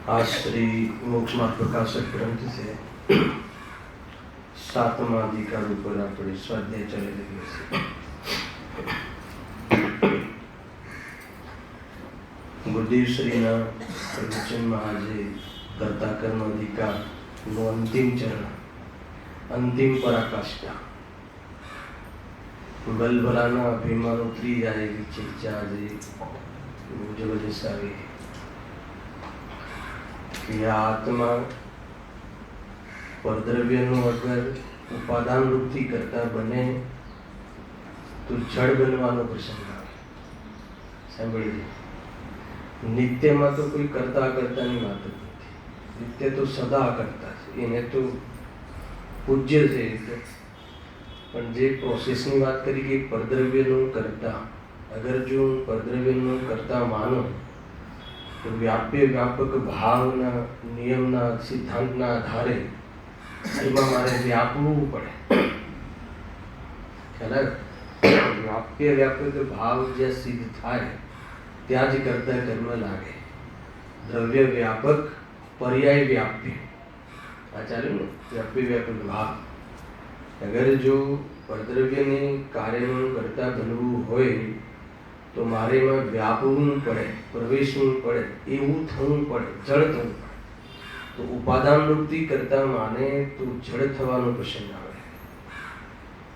आज श्री मोक्षमार्ग प्रकाशक ग्रंथ से 7मा अधिकार पर अपने स्वाध्याय चले रही है। गुरुदेव श्री ना प्रवचन में आज कर्ता कर्म अधिकार नो अंतिम चरण, अंतिम पराकाष्ठा बलभलाना अभिमान उतरी जाएगी चर्चा आज जबरदस्त આવી कि आत्मा परद्रव्यનું अगर उपादान रूपથી કરતા બને તો જડ બનવાનો પ્રસંગ આવે। સાંભળીએ, નિત્યમાં તો કોઈ કરતા કરતાની વાત જ નથી, નિત્ય તો સદા કરતા છે, એને તો પૂજ્ય છે। પણ જે પ્રોસેસની વાત કરી કે પરદ્રવ્યનું કરતા, અગર જો પરદ્રવ્યનું કરતા માનો तो व्याप्य व्यापक भावना नियमना सिद्धांतना आधारे एमां मारे व्यापવું પડે। ખ્યાલ व्याप्य व्यापक भाव जे सिद्ध थाय ત્યાં જ કરતા કર્મ લાગે। દ્રવ્ય વ્યાપક पर्याय व्याप्य આ ચાલે ને, व्याप्य व्यापक भाव। अगर जो परद्रव्यने कार्यનું કરતા બનવું હોય तो मारे में व्यापવું पड़े, प्रवेशવું पड़े, એવું થવું પડે, જળ થવું પડે। तो उपादान रूपથી करता माने तो जड़ થવાનો પ્રસંગ આવે।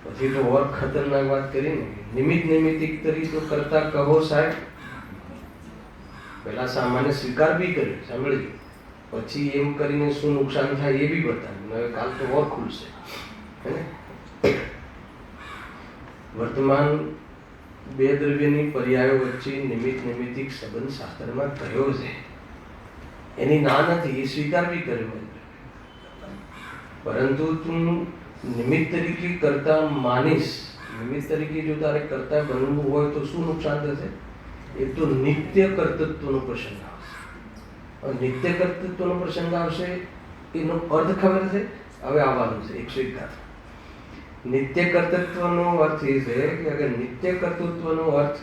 પછી તો और खतरनाक बात કરી ને, નિમિત્ત નિમિત્તિક તરી તો કરતા કહો સાહેબ, પહેલા સામાન્ય સ્વીકાર બી કર્યો, સાંભળી, પછી એમ કરીને શું નુકસાન થાય એ બી બતાવ્યું। હવે કાલ તો और ખુલશે, હે ને। વર્તમાન બે દ્રવ્યની પર્યાયો વચ્ચે નિમિત્ત નિમિત્તિક સંબંધ શાસ્ત્રમાં કયો છે, એની ના નથી, એ સ્વીકાર બી કર્યો। પરંતુ તું નિમિત્ત તરીકે કરતા માનીશ, નિમિત્ત તરીકે જો તારે કરતા બનવું હોય તો શું નુકસાન થશે? એક તો નિત્ય કર્તૃત્વનો પ્રસંગ આવશે। નિત્ય કર્તૃત્વનો પ્રસંગ આવશે એનો અર્થ ખબર છે? હવે આવવાનું છે 111। नित्य कर्तृत्वનો अर्थ ये है कि अगर नित्य कर्तृत्वનો अर्थ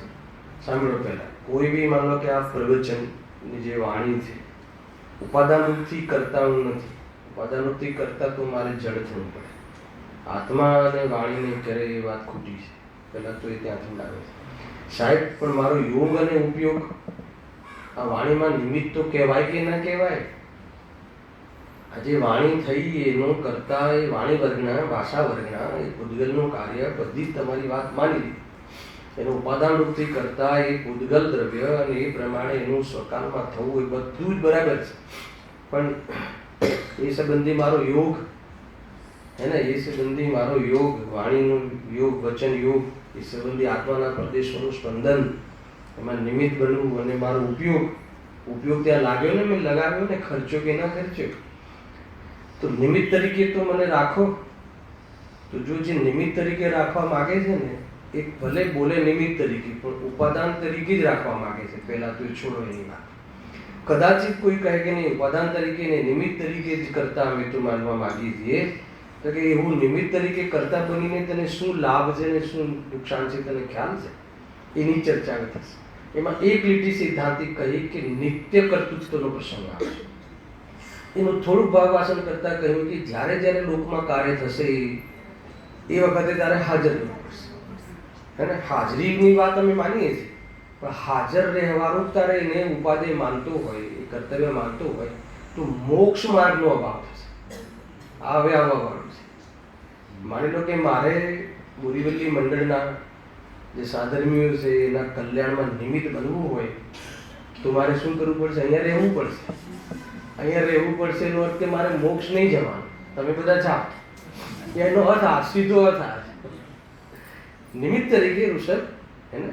સાંભળો, પહેલા કોઈ બી માનો કે આ પ્રવચનની જે વાણી છે ઉપાદાન રૂપથી કરતા હું નથી, ઉપાદાન રૂપથી કરતા તો મારે જડ થવું પડે। આત્મા અને વાણીને કરે એ વાત ખોટી છે, પહેલા તો એ ત્યાંથી લાગે છે સાહેબ। પણ મારો યોગ અને ઉપયોગ આ વાણીમાં નિમિત્ત તો કહેવાય કે ના કહેવાય? આજે વાણી થઈ એનો કરતા એ વાણી વર્ગના, ભાષા વર્ગના, એ પૂદગલનું કાર્ય બધી જ તમારી વાત માની લીધી। એનું ઉપાદાન રૂપથી કરતા એ પૂદગલ દ્રવ્ય અને એ પ્રમાણે એનું સ્વકાલમાં થવું એ બધું જ બરાબર છે। પણ એ સંબંધી મારો યોગ હે ને, એ સંબંધી મારો યોગ, વાણીનો યોગ, વચન યોગ, એ સંબંધી આત્માના પ્રદેશોનું સ્પંદન, એમાં નિમિત્ત બનવું અને મારો ઉપયોગ ત્યાં લાગ્યો ને, મેં લગાવ્યો ને, ખર્ચો કે ના ખર્ચ્યો, तो निमित्त तरीके तो मैंने राखो। तो जो जे निमित्त तरीके राखवा मांगे छे ने, एक भले बोले निमित्त तरीके पण उपादान तरीके ज राखवा मांगे छे। पहला तो छोड़ो एनी बात। कदाचित कोई कहे कि नहीं उपादान तरीके ने निमित्त तरीके ज करता અમે તો માનવા માંગીએ છીએ, તો કે એવું નિમિત્ત તરીકે કરતા બનીને તને શું લાભ છે ને શું નુકસાન છે તને ખ્યાલ છે? એની ચર્ચા થશે। એમાં એક લીટી સિદ્ધાંતિક કહી કે નિત્ય કર્તૃત્વનો પ્રસંગ આવે। એનું થોડું ભાવાસન કરતા કહ્યું કે જ્યારે જ્યારે લોકમાં કાર્ય થશે એ વખતે ત્યારે હાજર રહેવું પડશે, હે ને। હાજરીની વાત અમે માનીએ છીએ, પણ હાજર રહેવાનું તારે એને ઉપાધિ માનતો હોય, એ કર્તવ્ય માનતો હોય તો મોક્ષ માર્ગનો અભાવ થશે. આ હવે આવવાનું છે. માની લો કે મારે બોરીવલી મંડળના જે સાધર્મીઓ છે એના કલ્યાણમાં નિમિત્ત બનવું હોય તો મારે શું કરવું પડશે? અહીંયા રહેવું પડશે. અહીંયા રહેવું પડશે એનો અર્થ કે મારે મોક્ષ નહીં જવાનું. તમે બધા જાઓ, એનો અર્થ આ સીધો અર્થ આ નિમિત્ત તરીકે ઋષભ હે ને,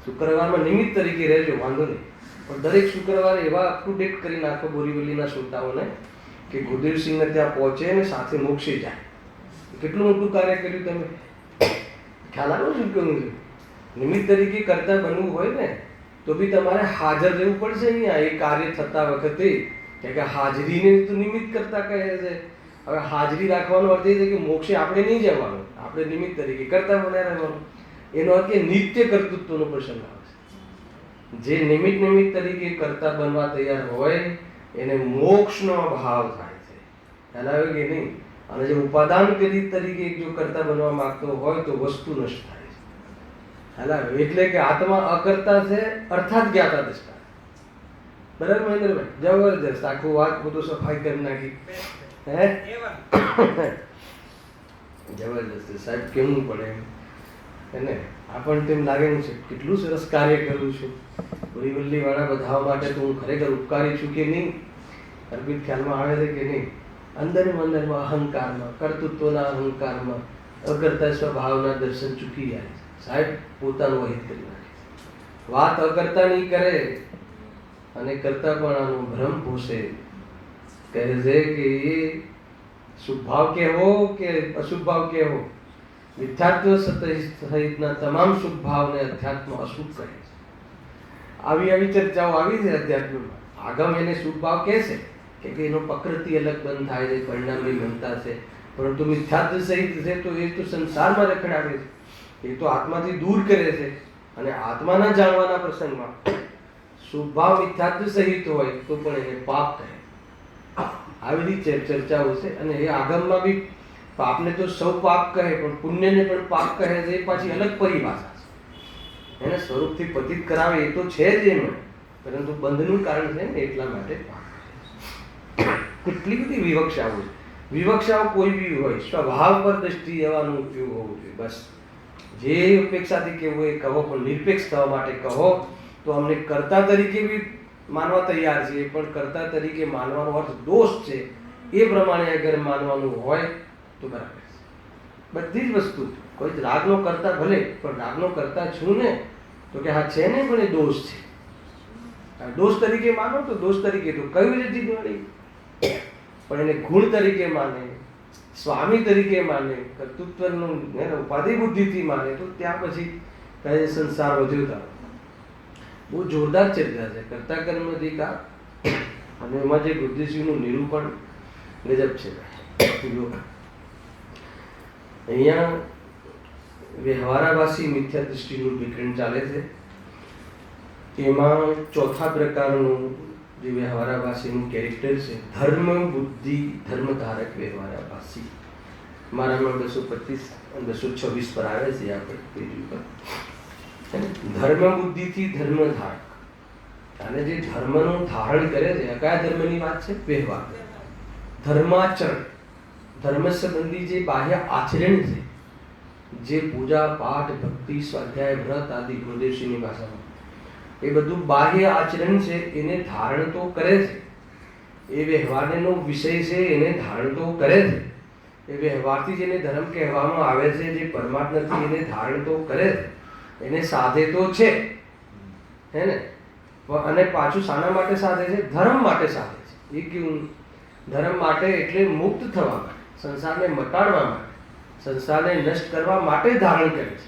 શુક્રવારમાં નિમિત્ત તરીકે રહેજો, વાંધો નહીં. પણ દરેક શુક્રવારે એવા અપ ટુ ડેટ કરી નાખો બોરીવલીના શ્રોતાઓને કે ગુરુદેવસિંહને ત્યાં પહોંચે ને સાથે મોક્ષે જાય. કેટલું મોટું કાર્ય કર્યું તમે, ખ્યાલ આવ્યો શું કહ્યું છું? નિમિત્ત તરીકે કરતા બનવું હોય ને તો બી તમારે હાજર રહેવું પડશે અહીંયા એ કાર્ય થતા વખતે. કે હાજરીને તો નિમિત્ત કરતા કહે છે. હવે હાજરી રાખવાનો અર્થ એ છે કે મોક્ષે આપણે નહીં જવાનું, આપણે નિમિત્ત તરીકે કરતા બન્યા રહેવાનું. એનો અર્થ કે નિત્ય કર્તૃત્વનો પ્રસંગ આવે છે. જે નિમિત્ત તરીકે કરતા બનવા તૈયાર હોય એને મોક્ષનો ભાવ થાય છે. ખ્યાલ આવે કે નહીં? અને જે ઉપાદાન તરીકે જો કરતા બનવા માંગતો હોય તો વસ્તુ નષ્ટ થાય છે. ખ્યાલ આવે? એટલે કે આત્મા અકર્તા છે અર્થાત જ્ઞાતા દ્રષ્ટા. બરાબર મહેન્દ્રભાઈ? જબરદસ્ત આખું વાત બધું સફાઈ કરી નાખી. હે જબરદસ્ત સાહેબ, કેવું પડે એને આપણને તેમ લાગે છે કેટલું સરસ કાર્ય કરું છું. બોરીવલી વાળા બધા માટે તો હું ખરેખર ઉપકારી છું કે નહીં? અર્પિત ખ્યાલમાં આવે છે કે નહીં? અંદરમાં અહંકારમાં, કર્તૃત્વના અહંકારમાં અકર્તા સ્વભાવના દર્શન ચૂકી જાય છે. સાહેબ પોતાનું વહિત કરી નાખે. વાત અકર્તાની કરે અને કરતાપણાનો ભ્રમ પોષે. કહે છે કે એ શુભ ભાવ કહેવો કે અશુભ ભાવ કહેવો, મિથ્યાત્વ સહિતના તમામ શુભ ભાવને અધ્યાત્મ અશુભ કહે છે. આવી ચર્ચાઓ આવી છે અધ્યાત્મમાં. આગમ એને શુભ ભાવ કહે છે કે એનો પ્રકૃતિ અલગ બંધ થાય છે, પરિણામ એ બનતા છે. પરંતુ મિથ્યાત્વ સહિત છે તો એ તો સંસારમાં રખડાવે છે, એ તો આત્માથી દૂર કરે છે. અને આત્માના જાણવાના પ્રસંગમાં શુભ ભાવ મિથ્યાત્વ સહિત હોય તો પણ એને પાપ કહે. આવી રીતે ચર્ચાઓ છે. અને એ આગમમાં બી પાપને તો સૌ પાપ કહે પણ પુણ્યને પણ પાપ કહે છે. એ પાછી અલગ પરિભાષા છે. એને સ્વરૂપથી પતિત કરાવે એ તો છે જ એમાં, પરંતુ બંધનું કારણ છે ને એટલા માટે પાપ. કેટલી બધી વિવક્ષાઓ છે. વિવક્ષાઓ કોઈ બી હોય, સ્વભાવ પર દ્રષ્ટિ જવાનો ઉપયોગ હોવો જોઈએ. બસ જે અપેક્ષાથી કહેવું એ કહો, પણ નિરપેક્ષ થવા માટે કહો. તો અમને કર્તા તરીકે બી માનવા તૈયાર છીએ, પણ કર્તા તરીકે માનવાનો અર્થ દોષ છે એ પ્રમાણે અગર માનવાનું હોય તો બરાબર છે. બધી જ વસ્તુ કોઈ રાગનો કરતા ભલે, પણ રાગનો કરતા છું ને તો કે હા છે ને, પણ એ દોષ છે. દોષ તરીકે માનો તો દોષ તરીકે તો કયું છે જીવવાળી, પણ એને ગુણ તરીકે માને, સ્વામી તરીકે માને, કર્તૃત્વનું ઉપાધિ બુદ્ધિથી માને તો ત્યાં પછી કહે સંસાર વધ્યો થાય. બહુ જોરદાર ચર્ચા છે કર્તા કર્મ અધિકાર, અને એમાં જે બુદ્ધિજીવનું નિરૂપણ ગજબ છે. અહીંયા વ્યવહારાભાસી મિથ્યા દૃષ્ટિનું વિકરણ ચાલે છે. એમાં ચોથા પ્રકારનું જે વ્યવહારાભાસીનું કેરેક્ટર છે ધર્મ બુદ્ધિ ધર્મધારક વ્યવહારાભાસી. મારામાં 225 અને 226 પર આવે છે આપણે પેજ ઉપર. ધર્મ બુદ્ધિથી ધર્મ ધારક, અને જે ધર્મનું ધારણ કરે છે. કયા ધર્મની વાત છે? વ્યવહાર, ધર્માચરણ. ધર્મ સંબંધી જે બાહ્ય આચરણ છે, જે પૂજા પાઠ ભક્તિ સ્વાધ્યાય વ્રત આદિ ગુરુદેવસિંહની ભાષામાં એ બધું બાહ્ય આચરણ છે, એને ધારણ તો કરે છે. એ વ્યવહારનો વિષય છે, એને ધારણ તો કરે છે. એ વ્યવહારથી જેને ધર્મ કહેવામાં આવે છે, જે પરમાત્માથી એને ધારણ તો કરે છે, એને સાધે તો છે હે ને. અને પાછું શાના માટે સાધે છે? ધર્મ માટે સાધે છે. એ કેવું? ધર્મ માટે એટલે મુક્ત થવા માટે, સંસારને મટાડવા માટે, સંસારને નષ્ટ કરવા માટે ધારણ કરે છે.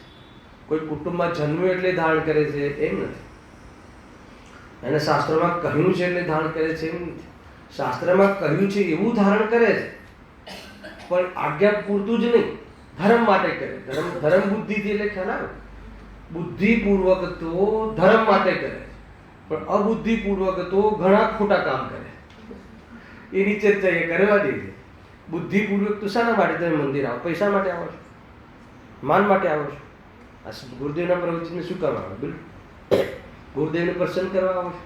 કોઈ કુટુંબમાં જન્મ્યું એટલે ધારણ કરે છે એમ નથી. એને શાસ્ત્રમાં કહ્યું છે એટલે ધારણ કરે છે એમ નથી. શાસ્ત્રમાં કહ્યું છે એવું ધારણ કરે છે, પણ આજ્ઞા પૂરતું જ નહીં, ધર્મ માટે કરે. ધર્મ બુદ્ધિથી એટલે ખ્યાલ આવે. બુદ્ધિપૂર્વક તો ધર્મ માટે કરે, પણ અબુદ્ધિપૂર્વક તો ઘણા ખોટા કામ કરે. એની ચર્ચા એ કરવા દે છે. બુદ્ધિપૂર્વક તો શાના માટે તમે મંદિર આવો? પૈસા માટે આવો છો? માન માટે આવો છો? આ ગુરુદેવના પ્રવચનને શું કામ આવે? બિલકુલ ગુરુદેવને પ્રસન્ન કરવા આવે છે.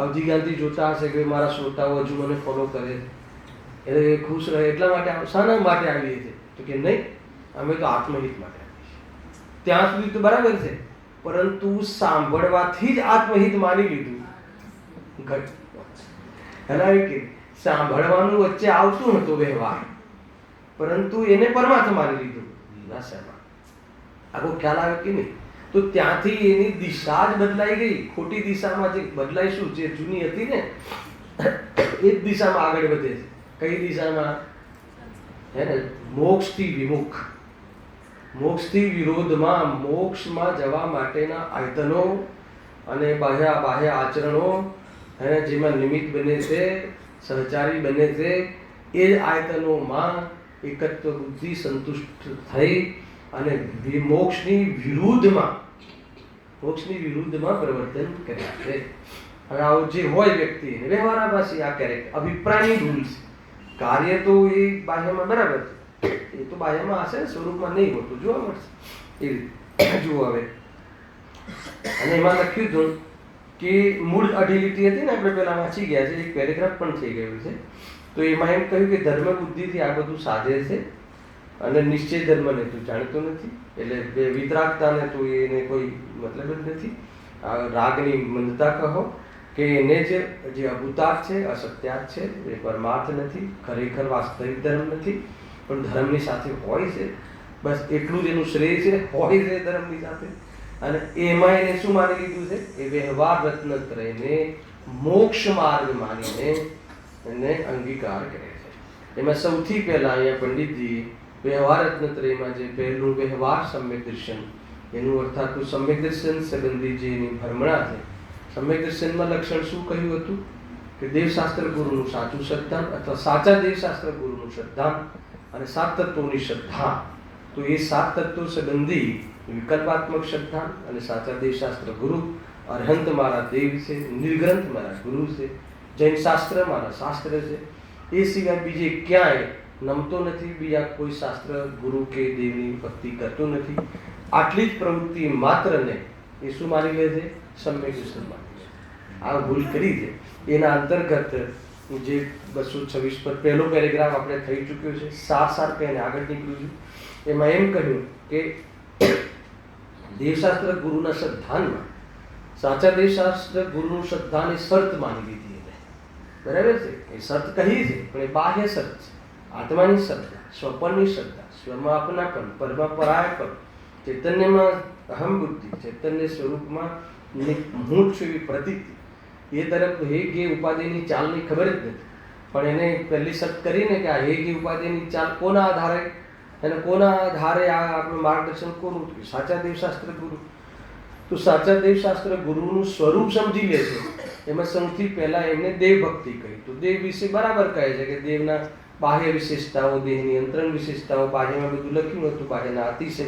અવજી ગાંધી જોતા હશે કે મારા શ્રોતાઓ હજુ મને ફોલો કરે છે, એટલે એ ખુશ રહે એટલા માટે શાના માટે આવીએ છીએ? તો કે નહીં, અમે તો આત્મહિત માટે આવીએ છીએ. ત્યાં સુધી તો બરાબર છે, પરંતુ સાંભળવાથી જ આત્મહિત માની લીધું. કે સાંભળવાનું વચ્ચે આવતું નતું વ્યવહાર, પરંતુ એને પરમાર્થ માની લીધું ભાષામાં. આખો ખ્યાલ આવે કે નહીં? તો ત્યાંથી એની દિશા જ બદલાઈ ગઈ. ખોટી દિશામાં જે બદલાઈ, શું જે જૂની હતી ને એ જ દિશામાં આગળ વધે છે. કઈ દિશામાં? હે ને, મોક્ષથી વિમુખ, મોક્ષથી વિરોધમાં, મોક્ષમાં જવા માટેના આયતનો અને બાહ્ય આચરણો, હે, જેમાં નિમિત્ત બને છે, સહચારી બને છે, એ જ આયતનોમાં એકત્વ બુદ્ધિ સંતુષ્ટ થઈ અને મોક્ષની વિરુદ્ધમાં પ્રવર્તન કર્યા છે. હવે આવું જે હોય વ્યક્તિ વ્યવહારાભાસી, આ કેરેક્ટર અભિપ્રાયની ભૂલ છે. કાર્ય તો એ બાહ્યમાં બરાબર છે, એ તો બાહ્યમાં હશે, સ્વરૂપમાં નહીં હોતું, જોવા મળશે. એ રીતે જુઓ હવે. અને એમાં લખ્યું હતું કે મૂળ અઢી લીટી હતી ને, આપણે પહેલા વાંચી ગયા છે, એક પેરેગ્રાફ પણ થઈ ગયું છે. તો એમાં એમ કહ્યું કે ધર્મ બુદ્ધિથી આ બધું સાધે છે અને નિશ્ચય ધર્મને તું જાણતો નથી, એટલે વિતરાગતાને તું એને કોઈ મતલબ જ નથી. રાગની મંદતા કહો કે એને જે અભૂતાર્થ છે, અસત્યાર્થ છે, એ પરમાર્થ નથી, ખરેખર વાસ્તવિક ધર્મ નથી, પણ ધર્મની સાથે હોય છે. બસ એટલું જ એનું શ્રેય છે, હોય છે ધર્મની સાથે. અને એમાં એને શું માની લીધું છે? એ વ્યવહાર રત્નત્રયને મોક્ષ માર્ગ માનીને એને અંગીકાર કરે છે. એમાં સૌથી પહેલા અહીંયા પંડિતજી વ્યવહાર રત્નત્રયમાં જે પહેલું વ્યવહાર સમ્યક દર્શન, એનું અર્થાત સમ્યક દર્શન સંબંધી જે એની ભ્રમણા છે. સમ્યક દર્શનમાં લક્ષણ શું કહ્યું હતું? કે દેવશાસ્ત્ર ગુરુનું સાચું શ્રદ્ધાન અથવા સાચા દેવશાસ્ત્ર ગુરુનું શ્રદ્ધાન અને સાત તત્વોની શ્રદ્ધા. તો એ સાત તત્વો સંબંધી વિકલ્પાત્મક શ્રદ્ધા અને સાચા દેવશાસ્ત્ર ગુરુ, અરહંત મારા દેવ છે, નિર્ગ્રંથ મારા ગુરુ છે, જૈન શાસ્ત્ર મારા શાસ્ત્ર છે, એ સિવાય બીજે ક્યાંય નમતો નથી, બીજા કોઈ શાસ્ત્ર ગુરુ કે દેવની ભક્તિ કરતો નથી. આટલી જ પ્રવૃત્તિ માત્રને એ શું માની લે છે? સમ્યક દર્શન માની લે. આ ભૂલ કરી છે. એના અંતર્ગત જે 226 પર પહેલો પેરેગ્રાફ આપણે થઈ ચૂક્યો છે, સાર કહીને આગળ નીકળ્યું છું. એમાં એમ કહ્યું કે દેવશાસ્ત્ર ગુરુના શ્રદ્ધાનમાં, સાચા દેવશાસ્ત્ર ગુરુનું શ્રદ્ધાની શરત માની લીધી એને. બરાબર છે? એ શરત કહી છે, પણ એ બાહ્ય શરત છે. આત્માની શ્રદ્ધા, સ્વપનની શ્રદ્ધા, સ્વમાં અપનાપન, પરમાં પરાયપન, ચૈતન્યમાં અહમ બુદ્ધિ, ચૈતન્ય સ્વરૂપમાં હું છું એવી પ્રતીતિ, એ તરફ હેગ એ ઉપાધિની ચાલની ખબર જ નથી. પણ એને પહેલી શરત કરીને કે આ હેગ એ ઉપાધિની ચાલ કોના આધારે, અને કોના આધારે આ આપણું માર્ગદર્શન કોનું? સાચા દેવશાસ્ત્ર ગુરુ. તો સાચા દેવશાસ્ત્ર ગુરુનું સ્વરૂપ સમજી લે છે. એમાં સૌથી પહેલા એમને દેવ ભક્તિ કહી. તો દેવ વિશે બરાબર કહે છે કે દેવના બાહ્ય વિશેષતાઓ, દેહની અંતરણ વિશેષતાઓ, બાહ્યમાં બધું લખ્યું હતું, બાહ્યના અતિશય,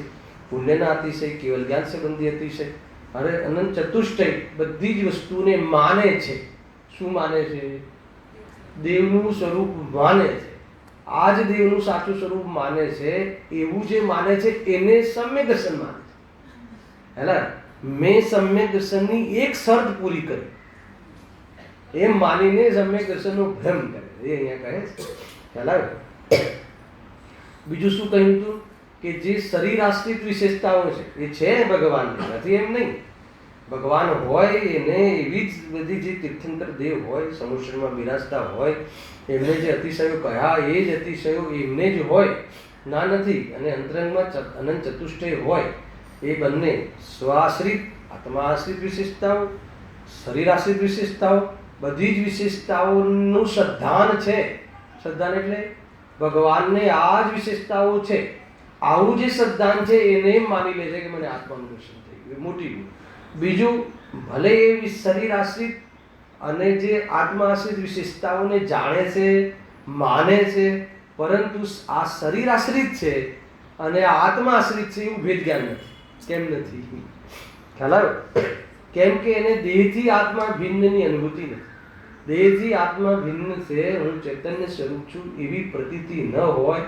પુણ્યના અતિશય, કેવલ જ્ઞાન સંબંધી અતિશય, અરે અનંત ચતુષ્ટય, બધી જ વસ્તુને માને છે. શું માને છે? દેવનું સ્વરૂપ માને છે. આ જ દેવનું સાચું સ્વરૂપ માને છે. એવું જે માને છે એને સમ્યક દર્શન માને છે. હેલા, મેં સમ્યક દર્શનની એક શરત પૂરી કરી, એમ માનીને સમ્યક દર્શનનો ભ્રમ કરે. એ અહીંયા કહે છે. હેલા, બીજું શું કહ્યું હતું? કે જે શરીર આશ્રિત વિશેષતાઓ છે એ છે ભગવાનની, નથી એમ નહીં. ભગવાન હોય એને એવી જ બધી જે તીર્થંકર દેવ હોય, સમુદ્રમાં બિરાજતા હોય, એમને જે અતિશયો કહ્યા એ જ અતિશયો એમને જ હોય, ના નથી. અને અંતરંગમાં અનંત ચતુષ્ટય હોય. એ બંને સ્વાશ્રિત, આત્માશ્રિત વિશેષતાઓ, શરીર આશ્રિત વિશેષતાઓ, બધી જ વિશેષતાઓનું શ્રદ્ધાન છે. શ્રદ્ધાન એટલે ભગવાનને આ જ વિશેષતાઓ છે. આવું જે શ્રદ્ધાન છે એને એમ માની લે છે કે મને આત્માનું દર્શન થઈ ગયું. મોટી ભૂલ. બીજું, ભલે એ શરીર આશ્રિત અને જે આત્મા આશ્રિત વિશેષતાઓને જાણે છે, માને છે, પરંતુ આ શરીર આશ્રિત છે અને આત્મા આશ્રિત છે એવું ભેદ જ્ઞાન નથી. કેમ નથી? ખ્યાલ આવ્યો? કેમ કે એને દેહથી આત્મા ભિન્નની અનુભૂતિ નથી. દેહથી આત્મા ભિન્ન છે, હું ચૈતન્ય સ્વરૂપ છું એવી પ્રતીતિ ન હોય.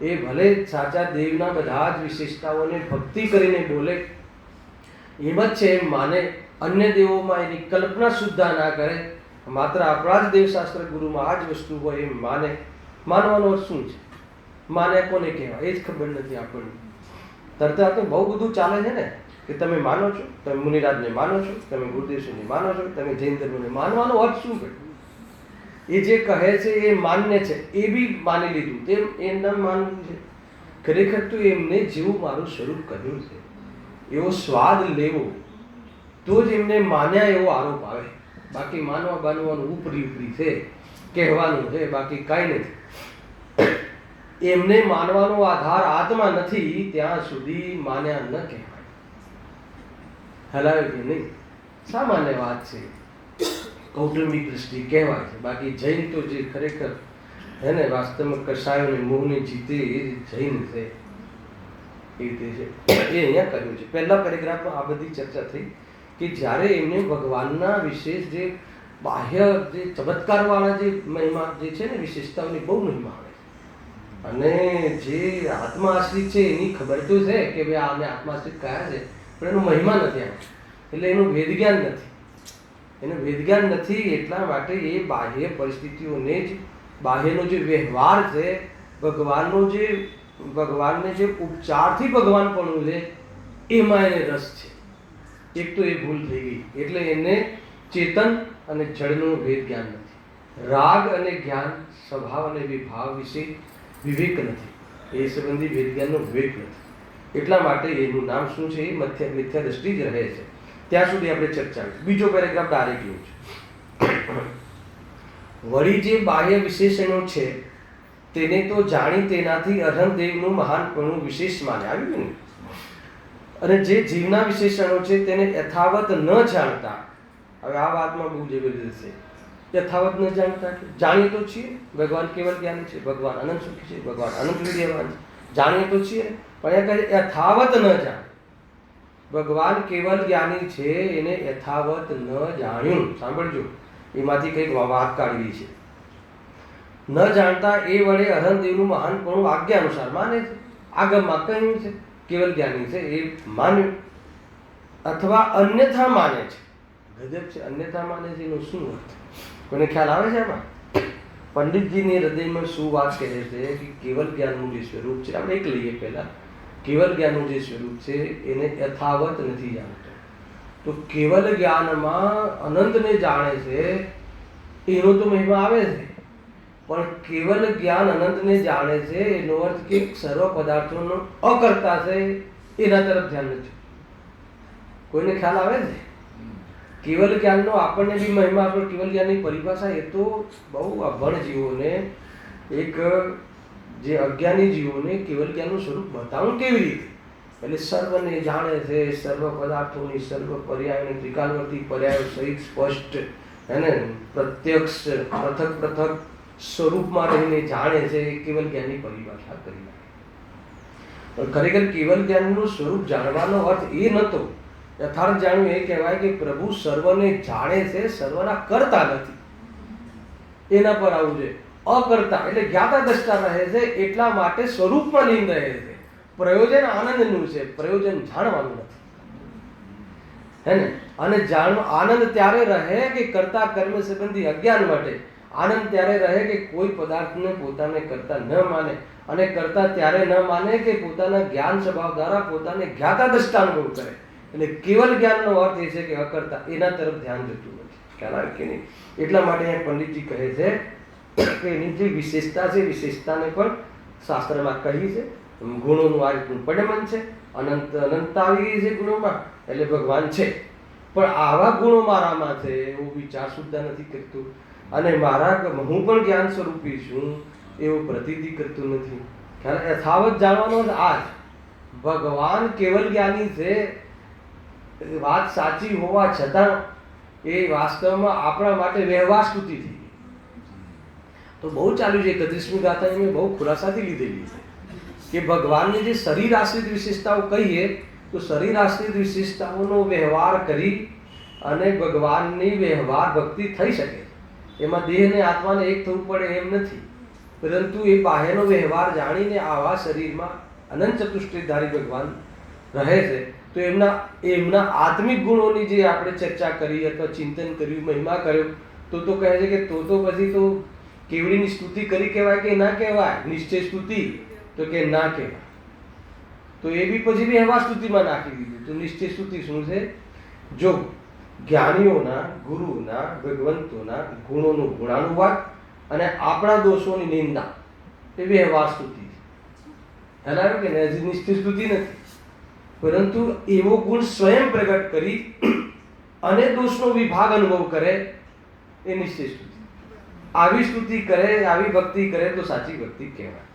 એ ભલે સાચા દેવના બધા જ વિશેષતાઓને ભક્તિ કરીને બોલે, એમ જ છે એમ માને, અન્ય દેવોમાં એની કલ્પના સુદ્ધા ના કરે, માત્ર આપણા જ દેવશાસ્ત્ર ગુરુમાં આ જ વસ્તુ હોય એમ માને. માનવાનો અર્થ શું છે? માને કોને કહેવાય એ જ ખબર નથી આપણને. તરતા તો બહુ બધું ચાલે છે ને, કે તમે માનો છો, તમે મુનિરાજને માનો છો, તમે ગુરુદેવને માનો છો, તમે જૈન ધર્મને. માનવાનો અર્થ શું છે? એ જે કહે છે એ માન્ય છે, એ બી માની લીધું, તેમ એમ નામ માનવું છે. ખરેખર તો એમને જેવું મારું સ્વરૂપ કહ્યું છે એવો સ્વાદ લેવો તો જ એમને માન્યા એવો આરોપ આવે. બાકી માનવા બાનવાનું ઉપરી ઉપરી છે, કહેવાનું છે, બાકી કાંઈ નથી. એમને માનવાનો આધાર આત્મા નથી ત્યાં સુધી માન્યા ન કહેવાય. હલાવે કે નહીં, સામાન્ય વાત છે, કૌટુંબિક દ્રષ્ટિ કહેવાય છે. બાકી જૈન તો જે ખરેખર હે ને વાસ્તવમાં કસાયોને મોહને જીતે એ જૈન છે, એ રીતે છે. એ અહીંયા કહ્યું છે પહેલા પેરેગ્રાફમાં આ બધી ચર્ચા થઈ કે જ્યારે એમને ભગવાનના વિશેષ જે બાહ્ય જે ચમત્કારવાળા જે મહિમા જે છે ને વિશેષતાઓની બહુ મહિમા આવે છે, અને જે આત્મા આશ્રિત છે એની ખબર તો છે કે ભાઈ આને આત્મા આશ્રિત કયા છે, પણ એનું મહિમા નથી આવે, એટલે એનું વેદજ્ઞાન નથી. એનું વેદજ્ઞાન નથી એટલા માટે એ બાહ્ય પરિસ્થિતિઓને જ બાહ્યનો જે વ્યવહાર છે, ભગવાનને જે ઉપચારથી ભગવાન પણ છે એમાં એને રસ છે. એક તો એ ભૂલ થઈ ગઈ, એટલે એને ચેતન અને જળનું ભેદ જ્ઞાન નથી. રાગ અને જ્ઞાન, સ્વભાવ અને વિભાવ વિશે વિવેક નથી, એ સંબંધી વેદ જ્ઞાનનો વિવેક નથી. એટલા માટે એનું નામ શું છે? એ મિથ્યા દ્રષ્ટિ જ રહે છે. ત્યાં સુધી આપણે ચર્ચા. બીજો પેરેગ્રાફ ડાયરેક્ટ એવું છે. વળી જે બાહ્ય વિશેષણો છે તેને તો જાણી તેનાથી અરહંતદેવનું મહાનપણું વિશેષ માને. આવ્યું ને? અને જે જીવના વિશેષણો છે તેને યથાવત ન જાણતા, હવે આ વાતમાં બહુ જબરદસ્ત છે. યથાવત ન જાણતા, જાણીએ તો છીએ ભગવાન કેવલ જ્ઞાની છે, ભગવાન અનંત સુખી છે, ભગવાન અનંત વિદ્યાવાન છે, જાણીએ તો છીએ, પણ એ કહે યથાવત ન જાણે. ભગવાન કેવલ જ્ઞાની છે, એને યથાવત ન જાણ્યું. સાંભળજો, એમાંથી કંઈક વાત કાઢવી છે. ન જાણતા એ વડે અરહંતદેવનું મહાનપણું આજ્ઞા અનુસાર માને છે. આગમમાં કહ્યું છે કેવલ જ્ઞાની છે એ માન્યું, અથવા અન્યથા માને છે. ગજબ છે, અન્યથા માને છે એનો શું અર્થ? કોઈને ખ્યાલ આવે છે એમાં? પંડિતજીની હૃદયમાં શું વાત કહે છે કે કેવલ જ્ઞાનનું જે સ્વરૂપ છે, આપણે એક લઈએ પહેલા. કેવલ જ્ઞાનનું જે સ્વરૂપ છે એને યથાવત નથી જાણતો. તો કેવલ જ્ઞાનમાં અનંતને જાણે છે એનો તો મહિમા આવે છે, પણ કેવલ જ્ઞાન અનંતને જાણે છે એનો અર્થ કે સર્વ પદાર્થોનો અકર્તા છે એના તરફ ધ્યાન નથી. કોઈને ખ્યાલ આવે છે? કેવલ જ્ઞાનનો આપણને બી મહિમા, પણ કેવલ જ્ઞાનની પરિભાષા એ તો બહુ અભણ જીવોને, એક જે અજ્ઞાની જીવોને કેવલ જ્ઞાનનું સ્વરૂપ બતાવું કેવી રીતે? એટલે સર્વને જાણે છે, સર્વ પદાર્થોની સર્વ પર્યાયોની ત્રિકાલવર્તી પર્યાયો સહિત સ્પષ્ટ એને પ્રત્યક્ષ પૃથક પૃથક સ્વરૂપમાં રહીને જાણે છે, એ કેવલ જ્ઞાનની પરિભાષા કરી નાખે. પણ ખરેખર કેવલ જ્ઞાનનું સ્વરૂપ જાણવાનો અર્થ એ નહોતો. યથાર્થ જાણવું એ કહેવાય કે પ્રભુ સર્વને જાણે છે, સર્વના કરતા નથી. એના પર આવું છે. અકર્તા એટલે જ્ઞાતા દ્રષ્ટા રહે છે, એટલા માટે સ્વરૂપમાં લીન રહે છે. પ્રયોજન આનંદનું છે, પ્રયોજન જાણવાનું નથી. હે ને? અને આનંદ ત્યારે રહે કે કરતા કર્મ સંબંધી અજ્ઞાન માટે. આનંદ ત્યારે રહે કે કોઈ પદાર્થને પોતાને કરતા ન માને, અને કરતા ત્યારે ન માને કે પોતાના જ્ઞાન સ્વભાવ દ્વારા પોતાને જ્ઞાતા દ્રષ્ટાનુભવ કરે. એટલે કેવલ જ્ઞાનનો અર્થ એ છે કે અકર્તા, એના તરફ ધ્યાન જતું નથી. ખ્યાલ આવે કે નહીં? એટલા માટે અહીંયા પંડિતજી કહે છે કે એની જે વિશેષતા છે, વિશેષતાને પણ શાસ્ત્રમાં કહી છે. ગુણોનું આ રીતનું પડમન છે, અનંત આવી ગઈ છે ગુણોમાં, એટલે ભગવાન છે. પણ આવા ગુણો મારામાં છે એવો વિચાર સુદ્ધા નથી કરતું, અને હું પણ જ્ઞાન સ્વરૂપી છું એવું પ્રતીતિ કરતું નથી. ખ્યાલ? યથાવત જાણવાનો આ જ ભગવાન કેવલ જ્ઞાની છે, વાત સાચી હોવા છતાં એ વાસ્તવમાં આપણા માટે વ્યવહાર સ્તુતિ થઈ ગઈ. તો બહુ ચાલ્યું છે. 31મી ગાથા મેં બહુ ખુલાસાથી લીધેલી છે કે ભગવાનની જે શરીર આશ્રિત વિશેષતાઓ કહીએ તો શરીર આશ્રિત વિશેષતાઓનો વ્યવહાર કરી અને ભગવાનની વ્યવહાર ભક્તિ થઈ શકે. એમાં દેહ ને આત્માને એક થવું પડે એમ નથી, પરંતુ એ બાહ્યનો વ્યવહાર જાણીને આવા શરીરમાં અનંત ચતુષ્ટયધારી ભગવાન રહે છે, તો એમના આત્મિક ગુણોની જે આપણે ચર્ચા કરી અથવા ચિંતન કર્યું, મહિમા કર્યો, તો કહે છે કે તો પછી તો કેવડીની સ્તુતિ કરી કહેવાય કે ના કહેવાય? નિશ્ચય સ્તુતિ તો કે ના કહેવાય. તો એ બી પછી વ્યવહાર સ્તુતિમાં નાખી દીધું. તો નિશ્ચય સ્તુતિ શું છે? જો જ્ઞાનીઓના, ગુરુના, ભગવંતોના ગુણોનું ગુણાનુવાદ અને આપણા દોષોની નિંદા, એ વ્યવહાર સ્તુતિ છે. ખ્યાલ આવ્યો કે નહીં? નિશ્ચય સ્તુતિ નથી, પરંતુ એવો ગુણ સ્વયં પ્રગટ કરી અને દોષનો વિભાગ અનુભવ કરે એ નિશ્ચય સ્તુતિ. આવી સ્તુતિ કરે, આવી ભક્તિ કરે તો સાચી ભક્તિ કહેવાય.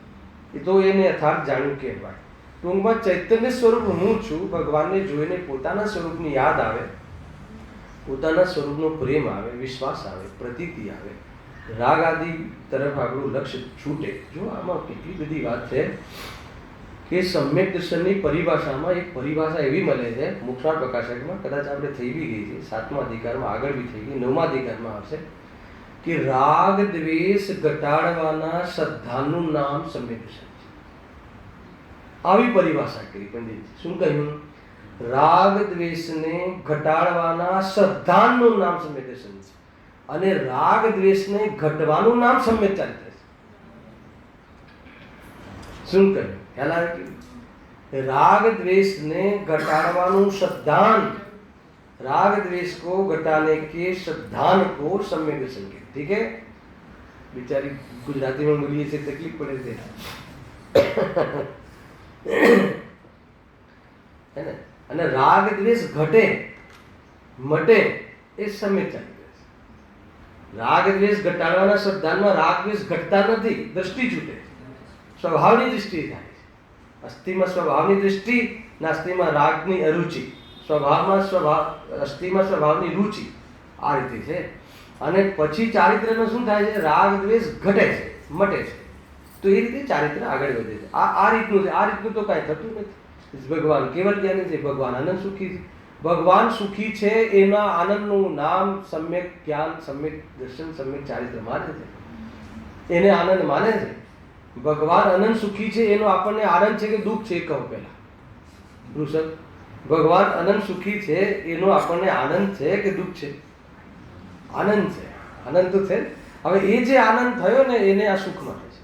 એ તો એને યથાર્થ જાણ્યું કહેવાય. ટૂંકમાં ચૈતન્ય સ્વરૂપ હું છું. ભગવાનને જોઈને પોતાના સ્વરૂપની યાદ આવે, પોતાના સ્વરૂપનો પ્રેમ આવે, વિશ્વાસ આવે, પ્રતીતિ આવે, રાગ આદિ તરફ આપણું લક્ષ્ય છૂટે. જો આમાં કેટલી બધી વાત છે કે સમ્યક દર્શનની પરિભાષામાં એક પરિભાષા એવી મળે છે મુક્તાળ પ્રકાશકમાં, કદાચ આપણે થઈ બી ગઈ છે, 7મા અધિકારમાં આગળ બી થઈ ગઈ, 9મા અધિકારમાં આવશે કે રાગ દ્વેષ ઘટાડવાના શ્રદ્ધાનું નામ સમ્યક દર્શન. આવી પરિભાષા કરી પંડિતજી. શું કહ્યું? રાગ દ્વેષને ઘટાડવાના શ્રદ્ધાનું નામ સમ્યક દર્શન છે, અને રાગ દ્વેષને ઘટવાનું નામ સમ્યક ચારિત્ર છે. શું કહ્યું? ખ્યાલ આવે કે राग द्वेष ने घटाड़वानु श्रद्धान, राग द्वेष को घटाने के श्रद्धान को सम्यक दर्शन के. ठीक है, बेचारी गुजराती में बोलिए से तकलीफ पड़े थे है ना. અને રાગ દ્વેષ ઘટે મટે એ સમ્યક ચારિત્ર છે. રાગ દ્વેષ ઘટાડવાના શ્રદ્ધાનમાં રાગ દ્વેષ ઘટતા નથી, દ્રષ્ટિ છૂટે, સ્વભાવની દૃષ્ટિ થાય. અસ્થિમાં સ્વભાવની દૃષ્ટિ, નાસ્તિમાં રાગની અરુચિ, સ્વભાવમાં અસ્થિમાં સ્વભાવની રુચિ. આ રીતે છે. અને પછી ચારિત્રનો શું થાય છે? રાગ દ્વેષ ઘટે છે, મટે છે. તો એ રીતે ચારિત્ર આગળ વધે છે. આ રીતનું છે. આ રીતનું તો કાંઈ થતું નથી. ભગવાન કેવલ જ્ઞાની છે, ભગવાન આનંદ સુખી છે. ભગવાન સુખી છે એના આનંદનું નામ સમ્યક જ્ઞાન, સમ્યક દર્શન, સમ્યક ચારિત્ર માને છે, એને આનંદ માને છે. ભગવાન અનંત સુખી છે એનો આપણને આનંદ છે કે દુઃખ છે? કહો પહેલા ઋષભ. ભગવાન અનંત સુખી છે એનો આપણને આનંદ છે કે દુઃખ છે? આનંદ છે. આનંદ તો છે. હવે એ જે આનંદ થયો ને એને આ સુખ મળે છે.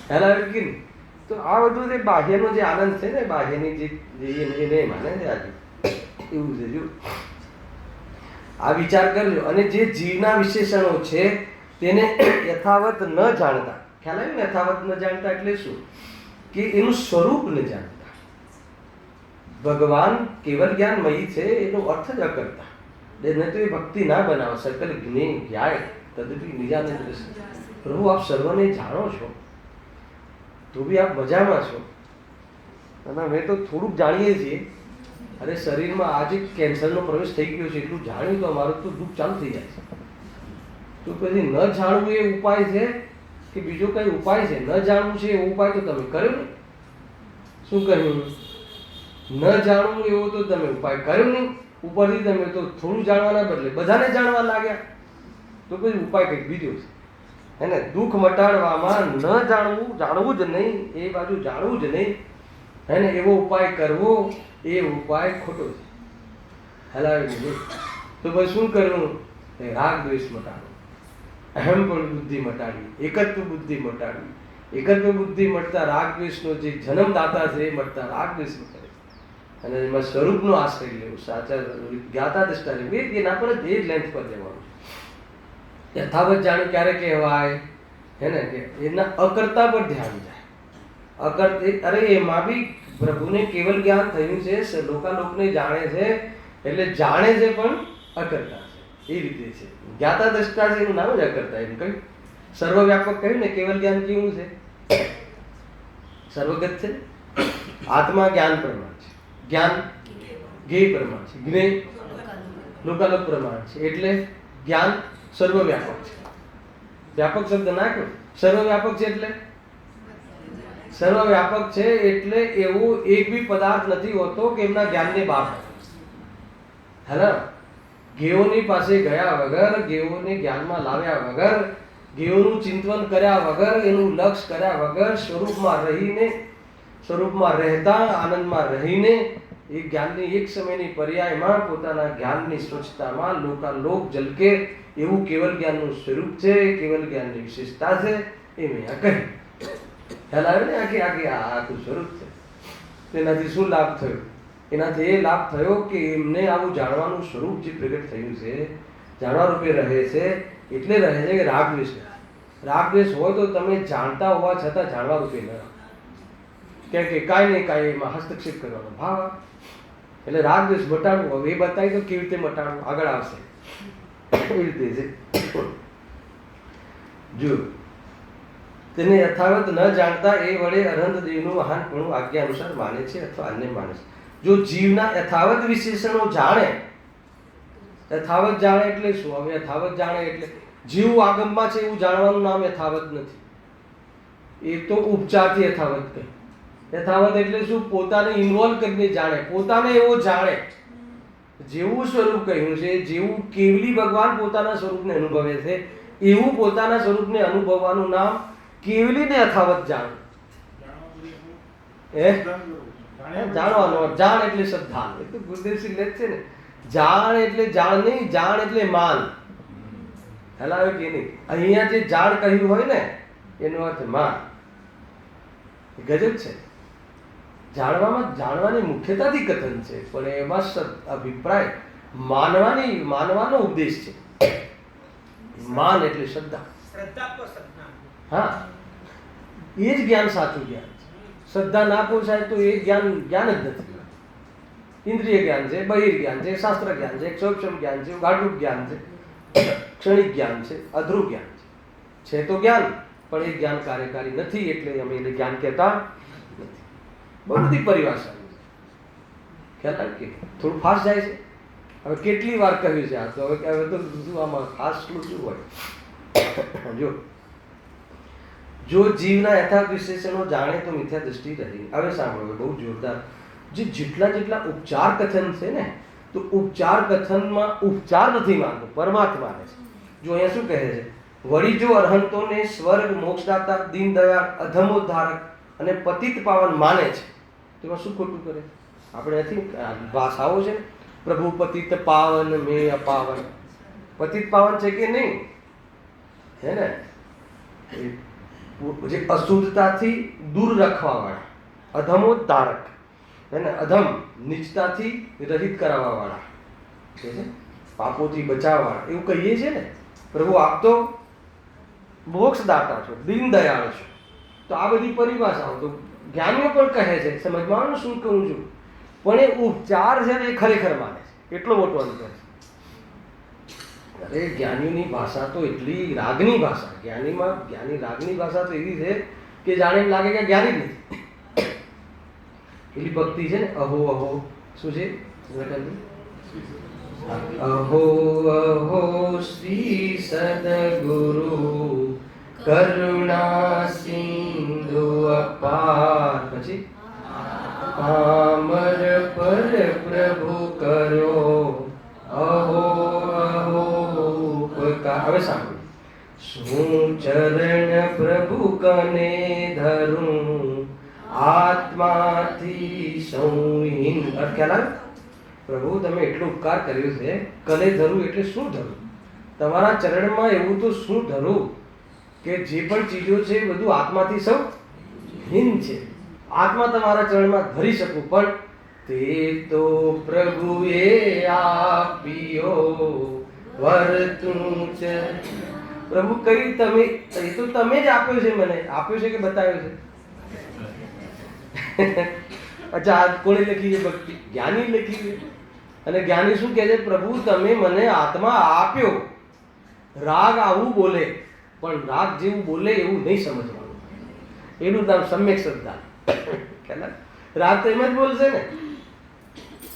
ખ્યાલ આવે કે નહીં? તો આ બધું જે બાહ્યનો જે આનંદ છે ને, બાહ્યની જે એને માને છે આજે એવું છે. જો આ વિચાર કરજો. અને જે જીવના વિશેષણો છે તેને યથાવત ન જાણતા, ખ્યાલ આવ્યો ને? યથાવત ન જાણતા એટલે શું? કે એનું સ્વરૂપ ન જાણતા. ભગવાન કેવલ જ્ઞાનમયી છે એનો અર્થ જ અકર્તા. નહીં તો એ ભક્તિ ના બનાવો. સકલ જ્ઞેય જ્ઞાય તદપી નિજાનંદ દૃષ્ટિ. પ્રભુ આપ સર્વને જાણો છો, તો બી આપ મજામાં છો. અને અમે તો થોડુંક જાણીએ છીએ. અરે શરીરમાં આજે કેન્સરનો પ્રવેશ થઈ ગયો છે એટલું જાણ્યું તો અમારું તો દુઃખ ચાલુ થઈ જાય છે. તો પછી ન જાણવું એ ઉપાય છે કે બીજો કઈ ઉપાય છે? ન જાણવું છે એ ઉપાય તો તમે કર્યો નહીં. શું કહ્યું? ન જાણવું એવો તો તમે ઉપાય કર્યો નહીં. ઉપરથી તમે તો થોડું જાણવાના બદલે બધાને જાણવા લાગ્યા. તો પછી ઉપાય કંઈક બીજો છે. હે ને? દુઃખ મટાડવામાં ન જાણવું, જાણવું જ નહીં, એ બાજુ જાણવું જ નહીં, હે ને? એવો ઉપાય કરવો એ ઉપાય ખોટો છે. હલાવી નહીં. તો પછી શું કરવું? રાગ દ્વેષ મટાડવો, અહમ પણ બુદ્ધિ મટાડવી, એકત્વ બુદ્ધિ મટાડવી. એકત્વ બુદ્ધિ મળતા રાગ દ્વેષનો જે જન્મદાતા છે એ મળતા રાગ દ્વેષ મટાડે. અને એમાં સ્વરૂપનો આશ્રય લેવો, સાચા જ્ઞાતા દ્રષ્ટા લેવું. એના પર જ એ લેન્થ પર લેવાનું. યથાવત જાણ ક્યારે કહેવાય? હે ને? કે એના અકર્તા પર ધ્યાન જાય. અરે એમાં બી પ્રભુને કેવલ જ્ઞાન થયું છે, લોકાલોકને જાણે છે, એટલે જાણે છે પણ અકર્તા છે. એ રીતે છે. જ્ઞાતા દ્રષ્ટા છે એનું નામ જ અકર્તા. એમ કહ્યું સર્વવ્યાપક કહ્યું ને. કેવલ જ્ઞાન કેવું છે? સર્વગત છે. આત્મા જ્ઞાન પ્રમાણ છે, જ્ઞાન જ્ઞેય પ્રમાણ છે, જ્ઞેય લોકાલોક પ્રમાણ છે. એટલે જ્ઞાન સર્વવ્યાપક છે. વ્યાપક શબ્દ નાખ્યો. સર્વવ્યાપક છે એટલે સર્વવ્યાપક છે એટલે એવો એક બી પદાર્થ નથી હોતો કે એમના જ્ઞાનને બહાર હેલો. ગેઓની પાસે ગયા વગર, ગેઓને જ્ઞાનમાં લાવ્યા વગર, ગેઓનું ચિંતન કર્યા વગર, એનું લક્ષ્ય કર્યા વગર, સ્વરૂપમાં રહીને સ્વરૂપમાં રહેતા, આનંદમાં રહીને એ જ્ઞાનની એક સમયની પર્યાયમાં પોતાના જ્ઞાનની સ્વચ્છતામાં લોકાલોક ઝલકે એવું કેવલ જ્ઞાનનું સ્વરૂપ છે, કેવલ જ્ઞાનની વિશેષતા છે. એ મેં આ કહી ખ્યાલ આવે ને, આખી આખું સ્વરૂપ છે. તેનાથી શું લાભ થયો? એનાથી એ લાભ થયો કે એમને આવું જાણવાનું સ્વરૂપ જે પ્રગટ થયું છે, જાણવા રૂપે રહે છે. એટલે રહે છે કે રાગદ્વેષ નથી. રાગદ્વેષ હોય તો તમે જાણતા હોવા છતાં જાણવા રૂપે ન રહો, કેમ કે કાંઈ ને કાંઈ એમાં હસ્તક્ષેપ કરવાનો ભાવ આવે. એટલે રાગદ્વેષ મટાડવું, હવે એ બતાવી તો કેવી રીતે મટાડવું, આગળ આવશે. એવી રીતે છે. જો તેને યથાવત ન જાણતા એ વડે અનંત દેવનું મહાનપણું આજ્ઞા અનુસાર માને છે અથવા અન્ય માને છે. જો જીવના યથાવત વિશેષણો જાણે, યથાવત જાણે એટલે શું? હવે યથાવત જાણે એટલે જીવ આગમમાં છે એવું જાણવાનું નામ યથાવત નથી. એ તો ઉપચારથી યથાવત કહે. યથાવત એટલે શું? પોતાને ઇન્વોલ્વ કરીને જાણે, પોતાને એવો જાણે, જેવું સ્વરૂપ કહ્યું છે, જેવું કેવલી ભગવાન પોતાના સ્વરૂપને અનુભવે છે એવું પોતાના સ્વરૂપને અનુભવવાનું નામ કેવલીને યથાવત જાણ. જાણવાનો જાણ એટલે શ્રદ્ધા. એ તો ગુરુદેવસિંહ લે છે ને, જાણ એટલે જાણ નહીં, જાણ એટલે માન. હલાવે કે નહીં? અહીંયા જે જાણ કહ્યું હોય ને એનો અર્થ માન. ગજબ છે. જાણવાની મુખ્યતાથી કથન છે, પણ એમાં અભિપ્રાય માનવાનો ઉપદેશ છે. માન એટલે શ્રદ્ધા. હા, એ જ જ્ઞાન સાચું જ્ઞાન છે. શ્રદ્ધા ના પોસાય તો એ જ્ઞાન જ નથી. ઇન્દ્રિય જ્ઞાન છે, બહિર જ્ઞાન છે, શાસ્ત્ર જ્ઞાન છે, સૂક્ષ્મ જ્ઞાન છે, ગાઢું જ્ઞાન છે, ક્ષણિક જ્ઞાન છે, અધ્રુ જ્ઞાન છે તો જ્ઞાન, પણ એ જ્ઞાન કાર્યકારી નથી, એટલે અમે એને જ્ઞાન કહેતા નથી. બહુ બધી પરિભાષા ખ્યાલ આવે કે થોડું ફાસ્ટ જાય છે. હવે કેટલી વાર કહ્યું છે આ તો, હવે તો શું આમાં ખાસ શું હોય? જો જીવના યથાર્થ વિશેષણો જાણે તો મિથ્યા દ્રષ્ટિ રહી. હવે સાંભળો, બહુ જોરદાર. જેટલા ઉપચાર કથન છે ને, તો ઉપચાર કથનમાં ઉપચાર નથી માનતો, પરમાત્મા છે. જો અહીંયા શું કહે છે? વળી જો અરહંતોને સ્વર્ગ, મોક્ષદાતા, દીનદયાળ, અધમોદ્ધારક અને પતિત પાવન માને છે, તેમાં શું ખોટું કરે? આપણે નથી ભાષાઓ છે ને, પ્રભુ પતિત પાવન મેં અપાવન. પતિત પાવન છે કે નહીં? હે ને? જે અશુદ્ધતાથી દૂર રાખવાવાળા, અધમોદ્ધારક, હે ને? અધમ નીચતાથી રહિત કરાવવાવાળા, છે પાપોથી બચાવવાળા, એવું કહીએ છીએ ને. પ્રભુ આપ તો મોક્ષદાતા છો, દીનદયાળ છો. તો આ બધી પરિભાષાઓ તો જ્ઞાનીઓ પણ કહે છે, સમજવાનું શું કહું છું, પણ એ ઉપચાર છે ને એ ખરેખર માને છે. એટલો મોટો અંતર છે. અરે જ્ઞાનીની ભાષા તો એટલી રાગની ભાષા, જ્ઞાની રાગની ભાષા તો એવી છે કે જાણે એમ લાગે કે જ્ઞાની જ નથી. એટલી ભક્તિ છે ને. અહો અહો શું છે? અહો અહો શ્રી સદગુરુ કરુણા સિંધુ અપાર. પછી પામર પર પ્રભુ કરો અહો અહો ઉપકાર. હવે સાંભળો. શું ચરણ પ્રભુ કને ધરું આત્માથી સૌહીન. અર્થ ખ્યાલ આવે? પ્રભુ તમે એટલો ઉપકાર કર્યો છે, કને ધરું એટલે શું ધરું? તમારા ચરણમાં એવું તો શું ધરું કે જે પણ ચીજો છે એ બધું આત્માથી સૌ હીન છે. આત્મા તમારા ચરણમાં ધરી શકું, પણ તે તો પ્રભુએ આપ્યો વર્તું છે. પ્રભુ કઈ તમે, એ તો તમે જ આપ્યો છે. મને આપ્યો છે કે બતાવ્યો છે? અચ્છા, આ કોણે લખી છે? ભક્તિ જ્ઞાની લખી છે. અને જ્ઞાની શું કહે છે? પ્રભુ તમે મને આત્મા આપ્યો. રાગ આવું બોલે, પણ રાગ જેવું બોલે એવું નહીં સમજવાનું. એનું નામ સમ્યક શ્રદ્ધા. રાગ તો એમ જ બોલશે ને.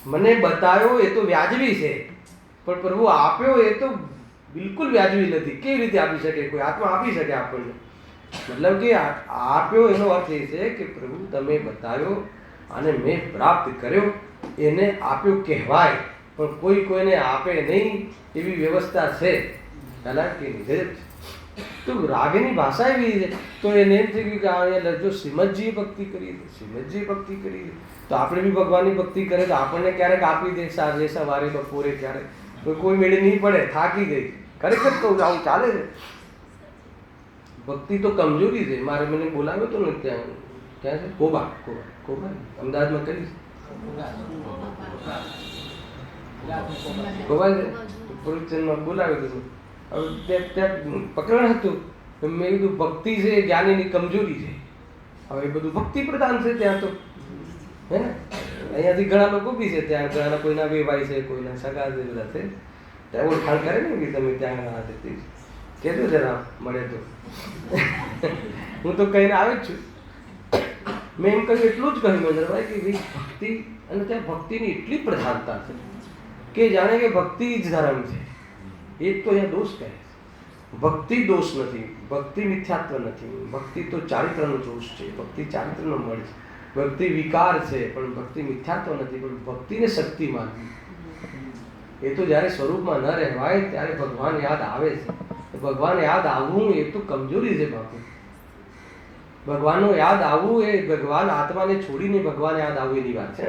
મને બતાવ્યો એ તો વ્યાજબી છે, પણ પ્રભુ આપ્યો એ તો બિલકુલ વ્યાજબી નથી. કેવી રીતે આપી શકે કોઈ? આત્મા આપી શકે આપણને? મતલબ કે આપ્યો એનો અર્થ એ છે કે પ્રભુ તમે બતાવ્યો અને મેં પ્રાપ્ત કર્યો, એને આપ્યો કહેવાય. પણ કોઈ કોઈને આપે નહીં એવી વ્યવસ્થા છે. કે તો રાગની ભાષા એવી છે. તો એને એમ થઈ ગયું કે જો શ્રીમદજીએ ભક્તિ કરી, શ્રીમદજીએ ભક્તિ કરી, તો આપણે બી ભગવાનની ભક્તિ કરે તો આપણને ક્યારેક આપી દે, સાંજે સવારે બપોરે ક્યારેક કોઈ મેળે નહીં પડે, થાકી ગઈ. ખરેખર કહું આવું ચાલે છે. ભક્તિ તો કમજોરી છે. મને બોલાવ્યો હતો ને ત્યાં, ક્યાં છે? કોબા અમદાવાદમાં કરી કોબા છે, પુરુષચંદમાં બોલાવ્યો હતો. હવે ત્યાં પ્રકરણ હતું. મેં કીધું ભક્તિ છે જ્ઞાનીની કમજોરી છે. હવે બધું ભક્તિ પ્રધાન છે ત્યાં તો, હે ને? અહીંયાથી ઘણા લોકો બી છે ત્યાં, ઘણા કોઈના વેવાય છે, કોઈના સગા છે, બધા છે. ત્યાં ઓળખાણ કરે ને કે તમે ત્યાં ગયા હતી, કહેજો જરા મળે તો. હું તો કહીને આવી જ છું. મેં એમ કહ્યું, એટલું જ કહ્યું મહેન્દ્રભાઈ કે ભાઈ ભક્તિ, અને ત્યાં ભક્તિની એટલી પ્રધાનતા છે કે જાણે કે ભક્તિ જ ધર્મ છે. એ જ તો અહીંયા દોષ કહે છે. ભક્તિ દોષ નથી, ભક્તિ મિથ્યાત્વ નથી, ભક્તિ તો ચારિત્રનો દોષ છે, ભક્તિ ચારિત્રનો મળ છે, ભક્તિ વિકાર છે, પણ ભક્તિ મિથ્યાત્વ નથી. પણ ભક્તિને શક્તિ માનવી, એ તો જ્યારે સ્વરૂપમાં ન રહેવાય ત્યારે ભગવાન યાદ આવે છે. ભગવાન યાદ આવવું એ તો કમજોરી છે બાપુ. ભગવાનનું યાદ આવવું એ ભગવાન આત્માને છોડીને ભગવાન યાદ આવવું એની વાત છે.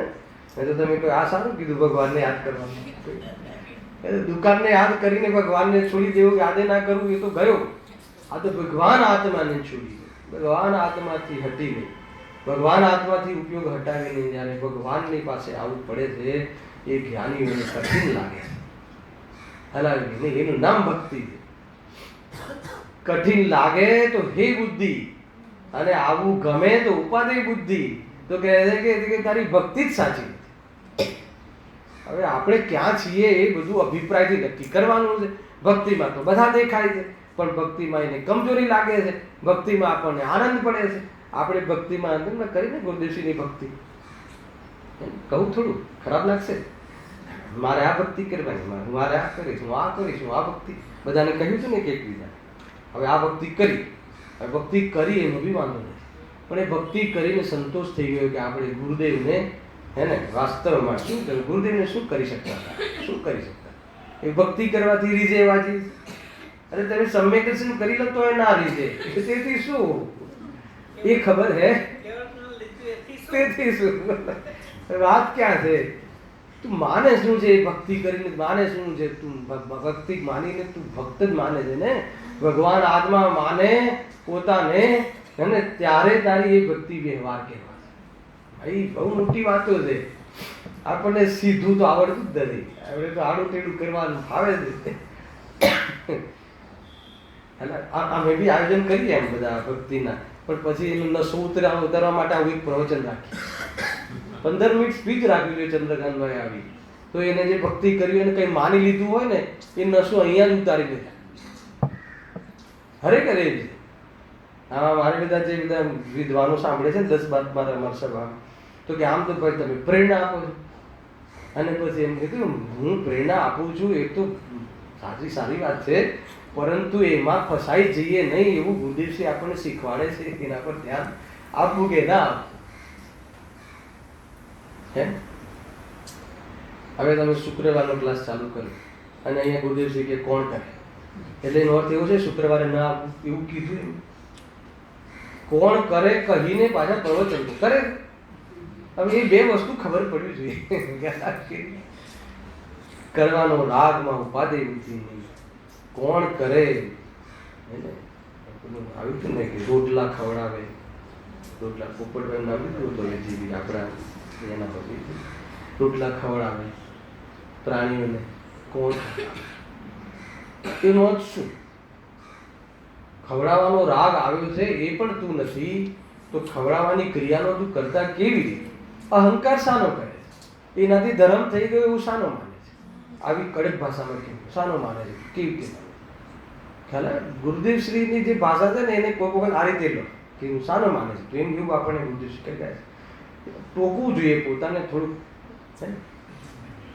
નહીં તો તમે કોઈ આ સારું કીધું ભગવાનને યાદ કરવાનું. દુકાનને યાદ કરીને ભગવાનને છોડી દેવું, યાદે ના કરવું, એ તો ગયો. આ તો ભગવાન આત્માને છોડી, ભગવાન આત્માથી હટીને, ભગવાન આત્માથી ઉપયોગ હટાવીને જ્યારે ભગવાનની પાસે આવવું પડે છે, એ જ્ઞાનીઓને કઠિન લાગે છે. હલાવી નહીં, એનું નામ ભક્તિ છે. કઠિન લાગે તો હે બુદ્ધિ, અને આવું ગમે તો ઉપાધિ બુદ્ધિ. તો કહે છે કે તારી ભક્તિ જ સાચી. હવે આપણે ક્યાં છીએ એ બધું અભિપ્રાયથી નક્કી કરવાનું છે. ભક્તિમાં તો બધા દેખાય છે, પણ ભક્તિમાં એને કમજોરી લાગે છે, ભક્તિમાં આપણને આનંદ પડે છે. આપણે ભક્તિમાં આનંદ કરીને ગુરુદેવશ્રીની ભક્તિ કહું થોડું ખરાબ લાગશે? મારે આ ભક્તિ કરવાની, મારે આ કરીશ, હું આ કરીશ, હું આ ભક્તિ બધાને કહ્યું હતું ને કે એકબીજા. હવે આ ભક્તિ કરી, ભક્તિ કરી એનો બી વાંધો નથી, પણ એ ભક્તિ કરીને સંતોષ થઈ ગયો કે આપણે ગુરુદેવને, હે ને, વાસ્તવમાં શું કર્યું, ગુરુદેવને શું કરી શકતા હતા, શું કરી શકતા? એ ભક્તિ કરવાથી રીઝે વાજી. અરે તમે સમ્યક દર્શન કરી લો તો એ ના રીઝે, તેથી શું? એ ખબર હે, તેથી શું? વાત ક્યાં છે? તું માને શું છે? ભક્તિ કરીને માને શું છે? તું ભક્તિ માનીને તું ભક્ત જ માને છે ને? ભગવાન આત્મા માને પોતાને, અને ત્યારે તારી એ ભક્તિ વ્યવહાર કહેવાય. ભાઈ બહુ મોટી વાતો છે. આપણને સીધું તો આવડતું જ નથી, આપણે તો આડું ટેડું કરવાનું ફાવે છે. અમે બી આયોજન કરીએ એમ બધા ભક્તિના, પણ પછી એનો નશો ઉતારવા માટે આવું એક પ્રવચન રાખીએ. 15 મિનિટ સ્પીચ રાખવી જોઈએ ચંદ્રકાંતભાઈ આવી, તો એને જે ભક્તિ કરી અને કંઈ માની લીધું હોય ને, એ નશો અહીંયા જ ઉતારી દે. ખરેખર એ છે. હા, મારે બધા જે બધા વિદ્વાનો સાંભળે છે ને 10 બાદ મારા સભા, તો કે આમ તો ભાઈ તમે પ્રેરણા આપો છો, અને પછી એમ કીધું હું પ્રેરણા આપું છું એ તો સારી વાત છે, પરંતુ એમાં ફસાઈ જઈએ નહીં એવું ગુરુદેવશ્રી આપણને શીખવાડે છે. એના પર ધ્યાન આપવું કે ના આપવું. હવે તમે શુક્રવારનો ક્લાસ ચાલુ કર્યો અને અહીંયા ગુરુદેવશ્રી કે કોણ કરે, એટલે એનો અર્થ એવો છે શુક્રવારે ના આપવું એવું કીધું. એમ કોણ કરે કહીને પાછા પ્રવચન કરે. હવે એ બે વસ્તુ ખબર પડવી જોઈએ. કરવાનો રાગમાં ઉપાધિ નથી. કોણ કરે, આવ્યું હતું ને કે રોટલા ખવડાવે, રોટલા પોપટભાઈ નામ લીધું હતું જીવી આપણા એના પછી, રોટલા ખવડાવે પ્રાણીઓને. કોણ? એનો અર્થ શું? ખવડાવવાનો રાગ આવ્યો છે એ પણ તું નથી, તો ખવડાવવાની ક્રિયાનો તું કરતા કેવી રીતે? અહંકાર શાનો કરે છે? એનાથી ધર્મ થઈ ગયો એવું શાનો માને છે? આવી કડક ભાષામાં કેવું શાનો માને છે? કેવી રીતે માને? ખ્યાલ આવે? ગુરુદેવશ્રીની જે ભાષા છે ને એને કોઈ વખત આ રીતે લો કે હું શાનો માને છે, તો એમ એવું આપણને ગુરુદેવશ્રી કહી ગયા છે. ટોકવું જોઈએ પોતાને થોડુંક,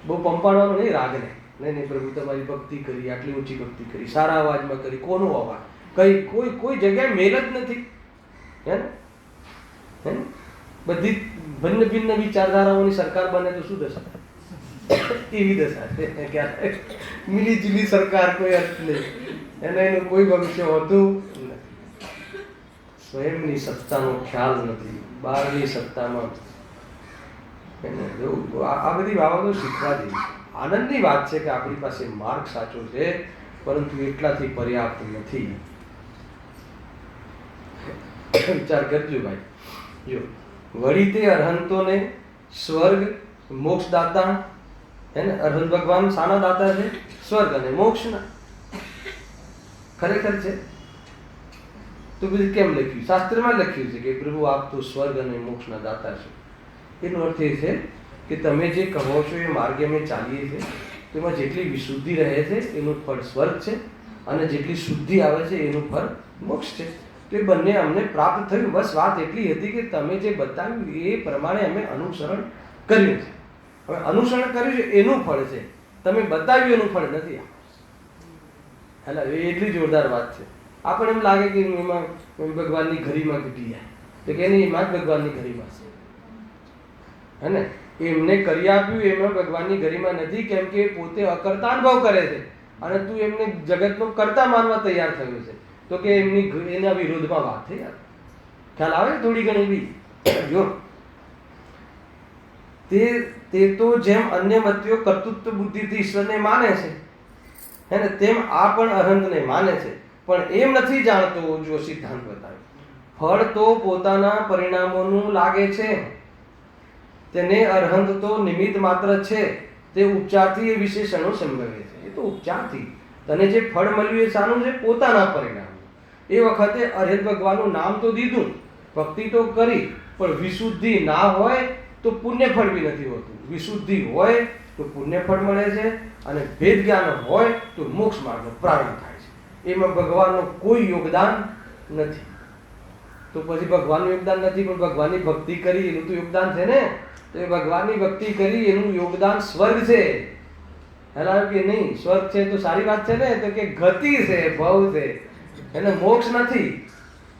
બહુ પંપાડવાનું નહીં રાગને. નહીં પ્રભુ તમારી ભક્તિ કરી, આટલી ઊંચી ભક્તિ કરી, સારા અવાજમાં કરી, કોનો અવાજ, કોઈ જગ્યાએ મેલ જ નથી. હે ને? બધી ભિન્ન ભિન્ન વિચારધારાઓની સરકાર બને તો શું દશા? એવી દશા છે. મિલી જુલી સરકાર કોઈ અર્થ નહીં. એને એનું કોઈ ભવિષ્ય હોતું નથી. સ્વયંની સત્તાનો ખ્યાલ નથી, બહારની સત્તામાં એને આ બધી બાબતો શીખવા જેવી. આનંદની વાત છે કે આપણી પાસે માર્ગ સાચો છે, પરંતુ એટલાથી પર્યાપ્ત નથી. વિચાર કરજો ભાઈ. જો વળી તે અરહંતોને સ્વર્ગ મોક્ષદાતા, હે ને, અરહંત ભગવાન શાના દાતા છે? સ્વર્ગ અને મોક્ષના. ખરેખર છે તો પછી કેમ લખ્યું? શાસ્ત્રમાં લખ્યું છે કે પ્રભુ આપ તો સ્વર્ગ અને મોક્ષના દાતા છો. એનો અર્થ એ છે કે તમે જે કહો છો એ માર્ગે અમે ચાલીએ છીએ, તેમાં જેટલી વિશુદ્ધિ રહે છે એનું ફળ સ્વર્ગ છે, અને જેટલી શુદ્ધિ આવે છે એનું ફળ મોક્ષ છે. તો એ બંને અમને પ્રાપ્ત થયું. બસ વાત એટલી હતી કે તમે જે બતાવ્યું એ પ્રમાણે અમે અનુસરણ કર્યું છે. હવે અનુસરણ કર્યું છે એનું ફળ છે, તમે બતાવ્યું એનું ફળ નથી. એટલે એ એટલી જોરદાર વાત છે. આપણને એમ લાગે કે એમાં ભગવાનની ઘરીમાં ઘટી જાય, તો કે નહીં, એમાં જ ભગવાનની ઘરીમાં છે. હે ને, એમને કરી આપ્યું એમાં ભગવાનની ઘરીમાં નથી, કેમ કે પોતે અકર્તા અનુભવ કરે છે અને તું એમને જગતનો કર્તા માનવા તૈયાર થયો છે. તો કે એમની એના વિરોધમાં વાત થઈ. ખ્યાલ આવે થોડી ઘણી બી? જો તે તો જેમ અન્ય મતીઓ કર્તૃત્વ બુદ્ધિથી ઈશ્વરને માને છે, હે ને, તેમ આ પણ અરહંતને માને છે, પણ એમ નથી જાણતો. જો સિદ્ધાંત બતાવ્યો, ફળ તો પોતાના પરિણામોનું લાગે છે, તેને અરહંત તો નિમિત્ત માત્ર છે. તે ઉપચારથી એ વિશેષણો સંભવે છે. એ તો ઉપચારથી તને જે ફળ મળ્યું એ શાનું છે? પોતાના પરિણામ. એ વખતે અરહંત ભગવાનનું નામ તો દીધું, ભક્તિ તો કરી, પણ વિશુદ્ધિ ના હોય તો પુણ્ય ફળ બી નથી હોતું. વિશુદ્ધિ હોય તો પુણ્ય ફળ મળે છે, અને ભેદ જ્ઞાન હોય તો મોક્ષ માર્ગનો પ્રારંભ થાય છે. એમાં ભગવાનનું કોઈ યોગદાન નથી. તો પછી ભગવાનનું યોગદાન નથી, પણ ભગવાનની ભક્તિ કરી એનું તો યોગદાન છે ને. તો એ ભગવાનની ભક્તિ કરી એનું યોગદાન સ્વર્ગ છે. હેલા કે નહીં? સ્વર્ગ છે તો સારી વાત છે ને. તો કે ગતિ છે, ભવ છે, એને મોક્ષ નથી.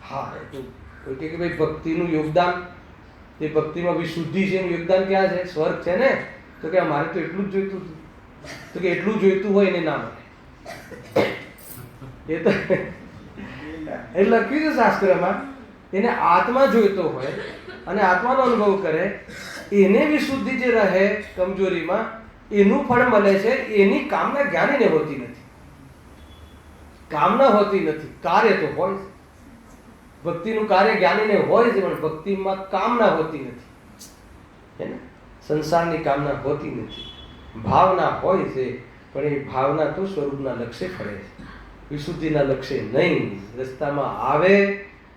હા, એ તો કોઈ કે ભાઈ ભક્તિનું યોગદાન, એ ભક્તિમાં વિશુદ્ધિ છે, એનું યોગદાન ક્યાં છે? સ્વર્ગ છે ને. તો કે મારે તો એટલું જ જોઈતું હતું. તો કે એટલું જોઈતું હોય એને ના મળે. એ તો એ લખ્યું છે શાસ્ત્રમાં, એને આત્મા જોઈતો હોય અને આત્માનો અનુભવ કરે, એને વિશુદ્ધિ જે રહે કમજોરીમાં, એનું ફળ મળે છે. એની કામના જ્ઞાનીને હોતી નથી. કામના હોતી નથી, કાર્ય તો હોય છે. ભક્તિનું કાર્ય જ્ઞાનીને હોય છે, પણ ભક્તિમાં કામના હોતી નથી. હે ને, સંસારની કામના હોતી નથી. ભાવના હોય છે, પણ એ ભાવના તો સ્વરૂપના લક્ષ્ય ફરે છે, વિશુદ્ધિના લક્ષ્ય નહીં. રસ્તામાં આવે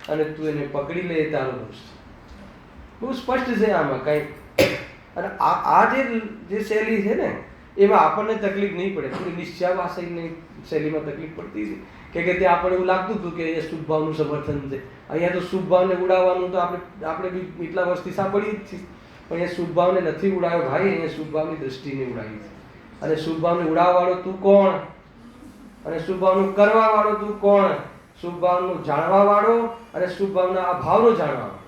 અને તું એને પકડી લે, તારો દોષ છે. બહુ સ્પષ્ટ છે આમાં કઈ. અને આ જે શૈલી છે ને, એમાં આપણને તકલીફ નહીં પડે. થોડી નિશ્ચયાવાસની શૈલીમાં તકલીફ પડતી છે કે ત્યાં આપણે એવું લાગતું હતું કે અહીંયા શુભ ભાવનું સમર્થન છે. અહીંયા તો શુભ ભાવને ઉડાવવાનું તો આપણે બી એટલા વર્ષથી સાંભળીએ જ છીએ, પણ અહીંયા શુભ ભાવને નથી ઉડાવ્યો ભાઈ. અહીંયા શુભ ભાવની દ્રષ્ટિને ઉડાવી છે. અને શુભ ભાવને ઉડાવવાવાળો તું કોણ? અને શુભ ભાવનું કરવા વાળો તું કોણ? શુભ ભાવનું જાણવા વાળો અને શુભ ભાવના આ ભાવનો જાણવા વાળો.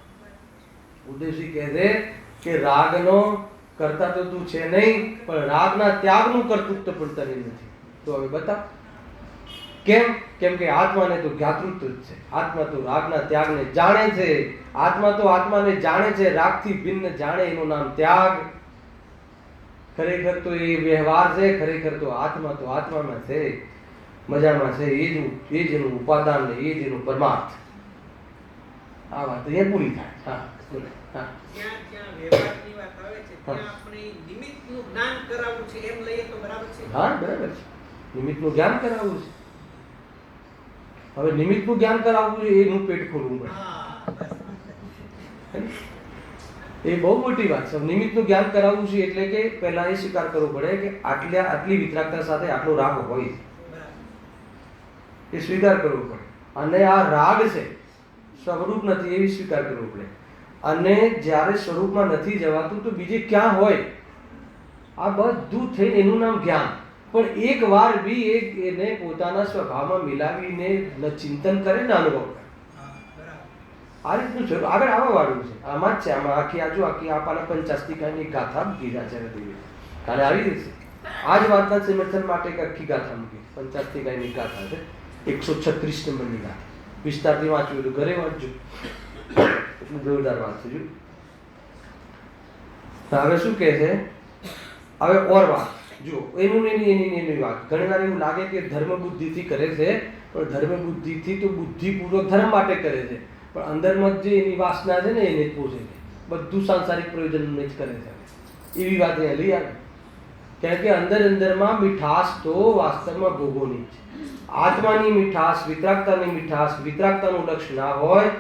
ઉદ્દેશી કહે છે કે રાગનો કરતા તો તું છે નહીં, પણ રાગના ત્યાગનું કર્તૃત્વ પણ તને નથી. તો હવે બતા કેમ? કેમ કે આત્માને તો જ્ઞાતૃત્વ જ છે. આત્મા તો રાગના ત્યાગને જાણે છે. આત્મા તો આત્માને જાણે છે, રાગથી ભિન્ન જાણે, એનું નામ ત્યાગ. ખરેખર તો એ વ્યવહાર છે. ખરેખર તો આત્મામાં છે, મજામાં છે. એ જ એનું ઉપાદાન ને એ જ એનું પરમાર્થ. આ વાત અહીંયા પૂરી થાય. હા, બોલે. હા, હા, બરાબર છે. નિમિત્તનું જ્ઞાન કરાવવું છે. હવે નિમિત્તનું જ્ઞાન કરાવવું છે, એનું પેટ ખોલવું પડે. એ બહુ મોટી વાત છે. નિમિત્તનું જ્ઞાન કરાવવું છે એટલે કે પહેલા એ સ્વીકાર કરવો પડે કે આટલી વિતરાગતા સાથે આટલો રાગ હોય છે. એ સ્વીકાર કરવો પડે. અને આ રાગ છે, સ્વરૂપ નથી, એવી સ્વીકાર કરવો પડે. અને જ્યારે સ્વરૂપમાં નથી જવાતું તો બીજે ક્યાં હોય? આ બધું થઈને એનું નામ જ્ઞાન. પણ એક વાર બી એને પોતાના સ્વભાવમાં મિલાવીને ચિંતન કરે ને અનુભવ કરે. આ રીતનું છે. આગળ આવવા વાળું છે. આમાં જ છે. આમાં આખી આપાના પંચાસ્તિકાની ગાથા ગીરાચાર્ય દેવી કાલે આવી રહી છે. આ જ વાતના સમર્થન માટે એક આખી ગાથા મૂકી. પંચાસ્તિકાની ગાથા છે. 136 નંબરની વાત. વિસ્તારથી વાંચ્યું એટલે ઘરે વાંચજો, એટલું જોરદાર વાંચજો. હવે શું કહે છે? હવે ઓર વાત જો એની વાત. ઘણી વાર એવું લાગે કે ધર્મ બુદ્ધિથી કરે છે, પણ ધર્મ બુદ્ધિથી તો બુદ્ધિપૂર્વક ધર્મ માટે કરે છે, પણ અંદરમાં જે એની વાસના છે ને એને જ પોષે છે. બધું સાંસારિક પ્રયોજનને જ કરે છે. એવી વાત અહીંયા લઈ આવે. કારણ કે અંદરમાં મીઠાશ તો વાસ્તવમાં ભોગોની છે. આત્માની મીઠાશ, વિતરાગતાની મીઠાશ, વિતરાગતાનું લક્ષ ના હોય,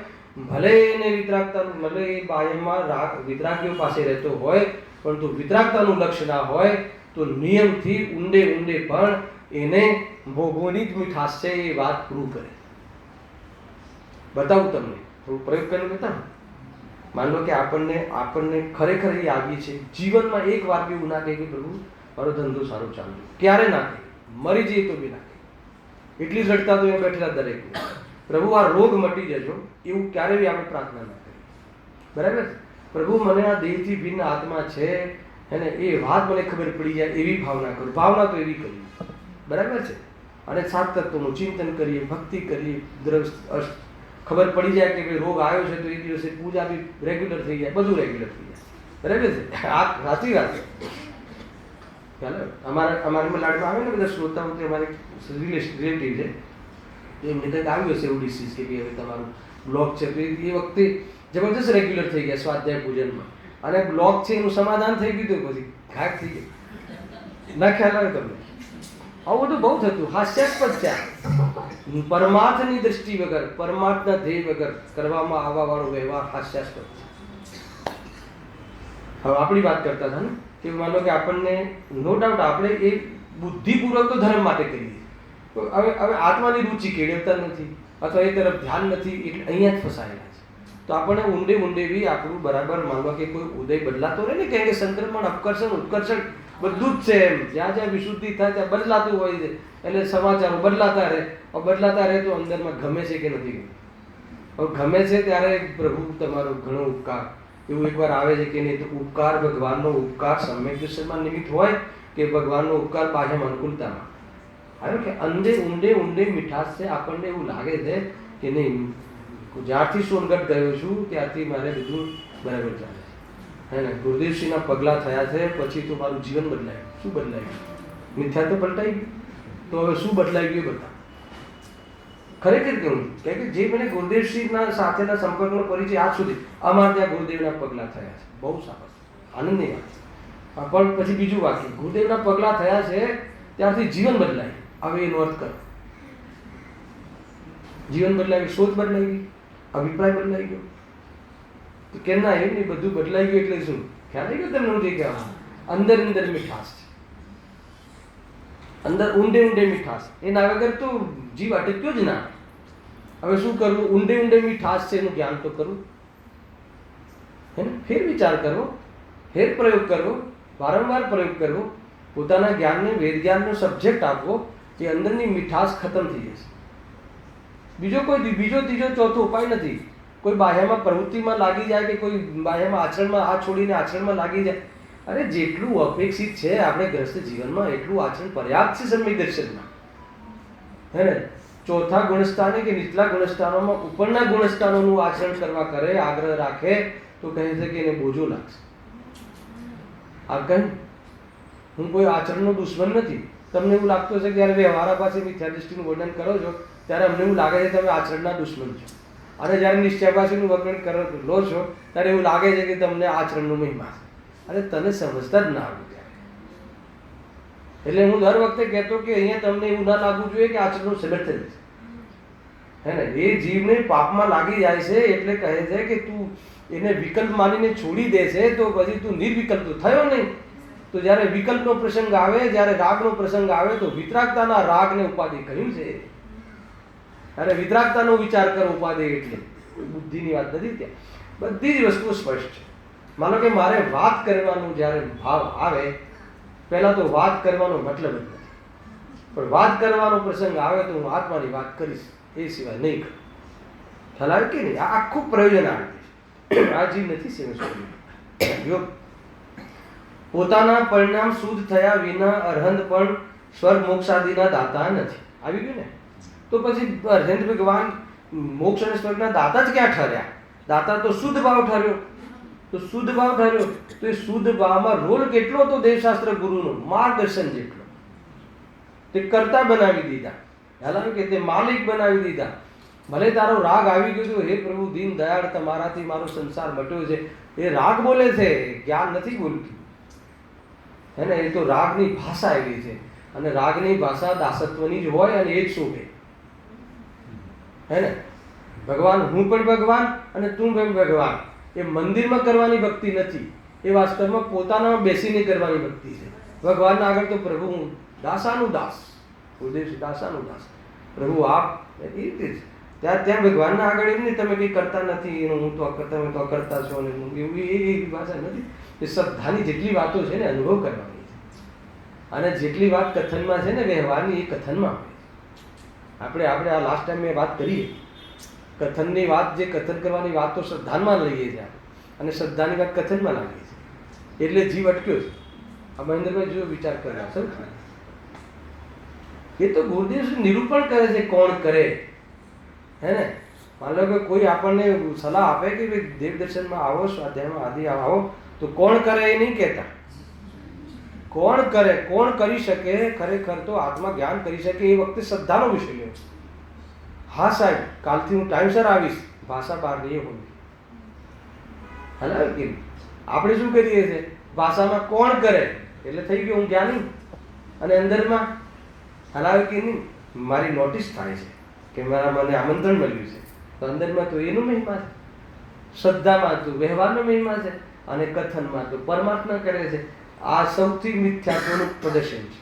ભલે એને વિતરાગતાનું, ભલે એ બાહ્યમાં વિતરાગીઓ પાસે રહેતો હોય, પરંતુ વિતરાગતાનું લક્ષ્ય ના હોય તો નિયમથી ઊંડે પણ એને ભોગવવાની જ મીઠાશ છે એ વાત પ્રૂવ કરે. બતાવું તમને, થોડું પ્રયોગ કરીને બતાવું. માન લો કે આપણને ખરેખર એ આવી છે જીવનમાં. એક વાર બી એવું ના કહે કે પ્રભુ મારો ધંધો સારો ચાલુ, ક્યારે ના કહે, મરી જઈએ તો બી ના કહે. એટલી જ રડતા તો એ બેઠેલા દરેક, પ્રભુ આ રોગ મટી જજો, એવું ક્યારે બી આપણે પ્રાર્થના ના કરીએ. બરાબર? પ્રભુ મને આ દેહથી ભિન્ન આત્મા છે એને એ વાત મને ખબર પડી જાય એવી ભાવના કરું. ભાવના તો એવી કરી. બરાબર છે? અને સાત તત્વનું ચિંતન કરીએ, ભક્તિ કરીએ, ખબર પડી જાય કે ભાઈ રોગ આવ્યો છે તો એ દિવસે પૂજા બી રેગ્યુલર થઈ જાય, બધું રેગ્યુલર થઈ જાય. બરાબર છે? આ સાચી વાત છે. ચાલો અમારા લાડમાં આવે ને બધા શ્રોતાઓ, અમારે રિલેટિવ છે, એમને કંઈક આવ્યું હશે એવું ડિસીઝ કે ભાઈ હવે તમારું બ્લોક છે, તો એ વખતે જબરદસ્ત રેગ્યુલર થઈ ગયા સ્વાધ્યાય પૂજનમાં, અને બ્લોક છે એનું સમાધાન થઈ ગયું. પછી ઘાટ થઈ ગઈ. ના ખ્યાલ આવે તમને? આવું બધું બહુ થતું. હાસ્યાસ્પદ છે. પરમાર્થની દ્રષ્ટિ વગર, પરમાર્થના ધ્યેય વગર કરવામાં આવવા વાળો વ્યવહાર હાસ્યાસ્પદ છે. હવે આપણી વાત કરતા હતા ને કે માનો કે આપણને નો ડાઉટ આપણે એ બુદ્ધિપૂર્વક તો ધર્મ માટે કરીએ, હવે આત્માની રુચિ કેળવતા નથી અથવા એ તરફ ધ્યાન નથી, એટલે અહીંયા જ ફસાયેલા છે. તો આપણને ઊંડે બી આપણું બરાબર માનવા કે કોઈ ઉદય બદલાતો રહે ને, કેમ કે સંક્રમણ, અપકર્ષણ, ઉત્કર્ષણ બધું જ છે એમ. જ્યાં વિશુદ્ધિ થાય ત્યાં બદલાતું હોય છે, એટલે સમાચારો બદલાતા રહે. તો અંદરમાં ગમે છે કે નથી ગમે? હવે ગમે છે ત્યારે પ્રભુ તમારો ઘણો ઉપકાર એવું એકવાર આવે છે કે નહીં? તો ઉપકાર, ભગવાનનો ઉપકાર સમ્યક દર્શનમાં નિમિત્ત હોય કે ભગવાનનો ઉપકાર બાહ્ય અનુકૂળતામાં આવ્યો કે ઊંડે મીઠાશ છે. આપણને એવું લાગે છે કે નહીં, જ્યારથી સોનગઢ ગયો છું ત્યારથી મારે બધું બરાબર ચાલે છે. હે ને? ગુરુદેવશ્રીના પગલાં થયા છે પછી તો મારું જીવન બદલાયું. શું બદલાયું? મિથ્યા તો પલટાઈ ગયું. તો હવે શું બદલાઈ ગયું બતા? ખરેખર કેવું કે જે મને ગુરુદેવશ્રીના સાથેના સંપર્કનો પરિચય આજ સુધી, અમારે ત્યાં ગુરુદેવના પગલાં થયા છે. બહુ સારા, આનંદની વાત. પણ પછી બીજું વાક્ય, ગુરુદેવના પગલાં થયા છે ત્યારથી જીવન બદલાય. હવે એનો અર્થ કરો. જીવન બદલાયું, સોચ બદલાઈ ગઈ, અભિપ્રાય બદલાઈ ગયો. તો કેમ ના? એમ નહીં, બધું બદલાઈ ગયું એટલે શું? ખ્યાલ આવી ગયો તમને? નથી કે અંદર મીઠાશ છે, અંદર ઊંડે મીઠાશ. એના વગર તો જીવ અટક્યો જ ના. હવે શું કરવું? ઊંડે મીઠાશ છે એનું જ્ઞાન તો કરવું. હે ને? ફેર વિચાર કરવો, ફેર પ્રયોગ કરવો, વારંવાર પ્રયોગ કરવો, પોતાના જ્ઞાનને, વેદ જ્ઞાનનો સબ્જેક્ટ આપવો, એ અંદરની મીઠાશ ખતમ થઈ જશે. બીજો ત્રીજો ચોથો ઉપાય નથી. કોઈ બાહ્યમાં પ્રવૃત્તિમાં લાગી જાય કે કોઈ બાહ્યમાં આચરણમાં આ છોડીને આચરણમાં લાગી જાય. અરે જેટલું અપેક્ષિત છે આપણે ગ્રસ્ત જીવનમાં એટલું આચરણ પર્યાપ્ત છે સમ્યક દર્શનમાં. હે ને? ચોથા ગુણસ્થાને કે નીચલા ગુણસ્થાનોમાં ઉપરના ગુણસ્થાનોનું આચરણ કરવા કરે, આગ્રહ રાખે તો કહે છે કે એને બોજો લાગશે. આ કહે હું કોઈ આચરણનો દુશ્મન નથી. તમને એવું લાગતું હશે કે જ્યારે વ્યવહારા પાસે મિથ્યા દૃષ્ટિનું વર્ણન કરો છો ત્યારે અમને એવું લાગે છે તમે આચરણના દુશ્મન છો, અને જ્યારે નિશ્ચયવાસીનું વર્ણન લો છો ત્યારે એવું લાગે છે કે તમને આચરણનો મહિમા છે. અરે તને સમજતા જ ના આવ્યું ત્યારે. એટલે હું દર વખતે કહેતો કે અહીંયા તમને એવું ના લાગવું જોઈએ કે આચરણનું સમર્થન છે. હે ને? એ જીવને પાપમાં લાગી જાય છે એટલે કહે છે કે તું એને વિકલ્પ માનીને છોડી દે છે તો પછી તું નિર્વિકલ્પ તો થયો નહીં. તો જ્યારે વિકલ્પનો પ્રસંગ આવે, જ્યારે રાગનો પ્રસંગ આવે તો વિતરાગતાના રાગને ઉપાધિ કહ્યું છે. અરે વિતરાગતાનો વિચાર કરો ઉપાધિ એટલે બુદ્ધિની વાત નથી. ત્યાં બધી જ વસ્તુઓ સ્પષ્ટ છે. માનો કે મારે વાત કરવાનો જ્યારે ભાવ આવે, પહેલા તો વાત કરવાનો મતલબ જ નથી, પણ વાત કરવાનો પ્રસંગ આવે તો હું આત્માની વાત કરીશ, એ સિવાય નહીં કરું. ખ્યાલ આવે કે નહીં? આ આખું પ્રયોજન આવે છે. આ જીવ નથી સેવા. પોતાના પરિણામ શુદ્ધ થયા વિના અરહંત પણ સ્વર્ગ મોક્ષાદિના દાતા નથી. આવી ગયું ને? તો પછી હરેન્દ્ર ભગવાન મોક્ષ અને સ્વર્ગના દાતા જ ક્યાં ઠર્યા? દાતા તો શુદ્ધ ભાવ ઠર્યો. તો શુદ્ધ ભાવ ઠર્યો તો એ શુદ્ધ ભાવમાં રોલ કેટલો હતો દેવશાસ્ત્ર ગુરુનો? માર્ગદર્શન જેટલો. તે કર્તા બનાવી દીધા, હાલાકી કે તે માલિક બનાવી દીધા. ભલે તારો રાગ આવી ગયો તો હે પ્રભુ દીન દયાળ તમારાથી મારો સંસાર મટ્યો છે, એ રાગ બોલે છે, જ્ઞાન નથી બોલતું. હે ને? એ તો રાગની ભાષા એવી છે, અને રાગની ભાષા દાસત્વની જ હોય અને એ જ શોભે. હે ને? ભગવાન હું પણ ભગવાન અને તું પણ ભગવાન, એ મંદિરમાં કરવાની ભક્તિ નથી, એ વાસ્તવમાં પોતાનામાં બેસીને કરવાની ભક્તિ છે. ભગવાનના આગળ તો પ્રભુ હું દાસાનું દાસ, ઉદ્દેશ દાસાનું દાસ, પ્રભુ આપ, એ રીતે જ ત્યાં ભગવાનના આગળ એમ નહીં તમે કંઈ કરતા નથી, એનું હું તો તમે તો કરતા છો ને એવું એવી ભાષા નથી. એ શ્રદ્ધાની જેટલી વાતો છે ને અનુભવ કરવાની છે, અને જેટલી વાત કથનમાં છે ને વ્યવહારની એ કથનમાં આવે. આપણે આ લાસ્ટ ટાઈમ મેં વાત કરીએ કથનની વાત, જે કથન કરવાની વાત તો શ્રદ્ધામાં લઈએ છીએ આપણે, અને શ્રદ્ધાની વાત કથનમાં લાગીએ છીએ, એટલે જીવ અટક્યો છે. આ મહેન્દ્રભાઈ જો વિચાર કરવા સૌ એ તો ગુરુદેવ નિરૂપણ કરે છે કોણ કરે. હે ને? માન લો કે કોઈ આપણને સલાહ આપે કે ભાઈ દેવ દર્શનમાં આવો, સ્વાધ્યાયમાં આદિ આવો, તો કોણ કરે એ નહીં કહેતા. કોણ કરે, કોણ કરી શકે, ખરેખર તો આત્મા જ્ઞાન કરી શકે એ વખતે શ્રદ્ધાનો વિષય લ્યો. હા સાહેબ, કાલથી હું ટાઈમસર આવીશ, ભાષા બહાર નહીં હોય. હલાવે કેમ? આપણે શું કરીએ છીએ? ભાષામાં કોણ કરે એટલે થઈ ગયો હું જ્ઞાની, અને અંદરમાં હલાવે કે નહીં મારી નોટિસ થાય છે કે મને આમંત્રણ મળ્યું છે, તો અંદરમાં તો એનો મહિમા છે, શ્રદ્ધામાં તો વ્યવહારનો મહિમા છે, અને કથનમાં તો પરમાત્મા કરે છે. આ સૌથી મિથ્યાત્વનું પ્રદર્શન છે.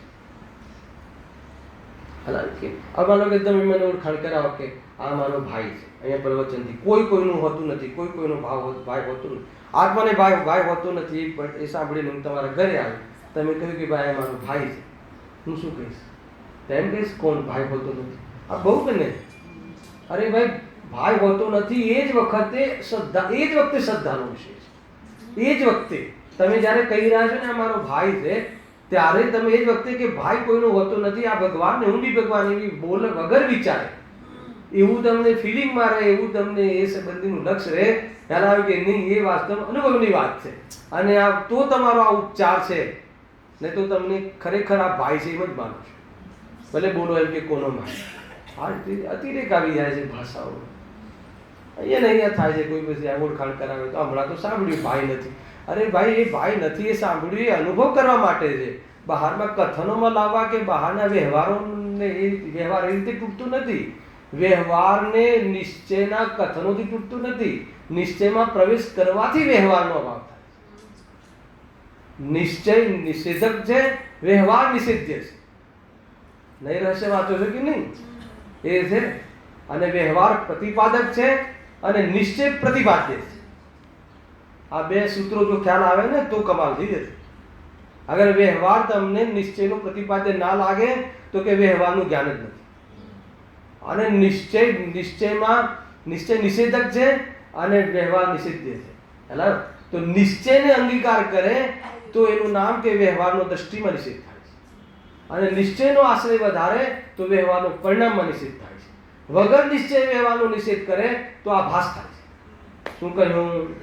હલાવે હવે માનો કે તમે મને ઓળખાણ કરાવો કે આ મારો ભાઈ છે, અહીંયા પ્રવચનથી કોઈ કોઈનું હોતું નથી, કોઈ કોઈનો ભાઈ હોતું નથી, આત્માને ભાઈ હોતું નથી, પણ એ સાંભળીને હું તમારા ઘરે આવ્યો, તમે કહ્યું કે ભાઈ આ મારો ભાઈ છે, હું શું કહીશ? તેમ કહીશ કોણ ભાઈ હોતો નથી? આ બહુ બને. અરે ભાઈ ભાઈ હોતો નથી એ જ વખતે શ્રદ્ધા, એ જ વખતે શ્રદ્ધાનો વિષય છે. એ જ વખતે તમે જ્યારે કહી રહ્યા છો ને આ મારો ભાઈ છે, ત્યારે તમે એ જ વખતે કે ભાઈ કોઈનો હોતો નથી, આ ભગવાનને હું બી ભગવાન એવી બોલ વગર વિચારે, એવું તમને ફિલિંગમાં રહે, એવું તમને એ સંબંધીનું લક્ષ્ય રહે, ખ્યાલ આવે કે નહીં એ વાસ્તવ અનુભવની વાત છે, અને આ તો તમારો આ ઉપચાર છે. નહીં તો તમને ખરેખર આ ભાઈ છે એમ જ માનો છો, ભલે બોલો એમ કે કોનો ભાઈ. હા, અતિરેક આવી જાય છે ભાષાઓ. અહીંયા થાય છે, કોઈ પછી ઓળખાણ કરાવે તો હમણાં તો સાંભળ્યું ભાઈ નથી. અરે ભાઈ એ ભાઈ નથી એ સાંભળ્યું એ અનુભવ કરવા માટે છે. બહારમાં કથનોમાં લાવવા કે બહારના વ્યવહારોને એ વ્યવહાર એ રીતે તૂટતું નથી. વ્યવહારને નિશ્ચયના કથનોથી તૂટતું નથી, નિશ્ચયમાં પ્રવેશ કરવાથી વ્યવહારનો અભાવ થાય. નિશ્ચય નિષેધક છે, વ્યવહાર નિષેધ્ય છે. નહીં રહસ્ય વાંચો છો કે નહીં? એ છે. અને વ્યવહાર પ્રતિપાદક છે અને નિશ્ચય પ્રતિપાદ્ય છે. આ બે સૂત્રો જો ખ્યાલ આવે ને તો કમાલ થઈ જશે. અગર વ્યવહાર તમને નિશ્ચયનો પ્રતિપાદ્ય ના લાગે તો કે વ્યવહારનું જ્ઞાન જ નથી. અને નિશ્ચયમાં નિશ્ચય નિષેધક છે અને વ્યવહાર નિષિદ્ધ છે. બરાબર? તો નિશ્ચયને અંગીકાર કરે તો એનું નામ કે વ્યવહારનો દ્રષ્ટિમાં નિષેધ થાય છે, અને નિશ્ચયનો આશ્રય વધારે તો વ્યવહારનો પરિણામમાં નિષેધ થાય છે. વગર નિશ્ચય વ્યવહારનો નિષેધ કરે તો આભાસ થાય છે. શું કહ્યું?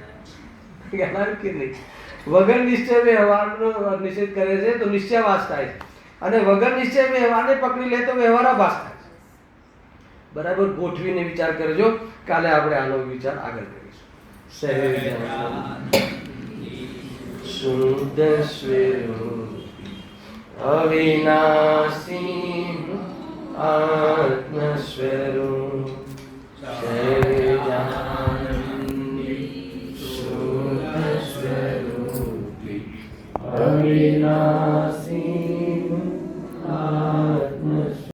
કે નહીં? વગર નિશ્ચય વ્યવહારનો નિષેધ કરે છે તો નિશ્ચયાભાસ થાય છે, અને વગર નિશ્ચય વ્યવહારને પકડી લે તો વ્યવહારાભાસ થાય છે. બરાબર ગોઠવીને વિચાર કરજો. કાલે આપણે આનો વિચાર આગળ કરીશું. શુદ્ધ સ્વરૂપ અવિનાશી આત્મ સ્વરૂપ અવિનાશી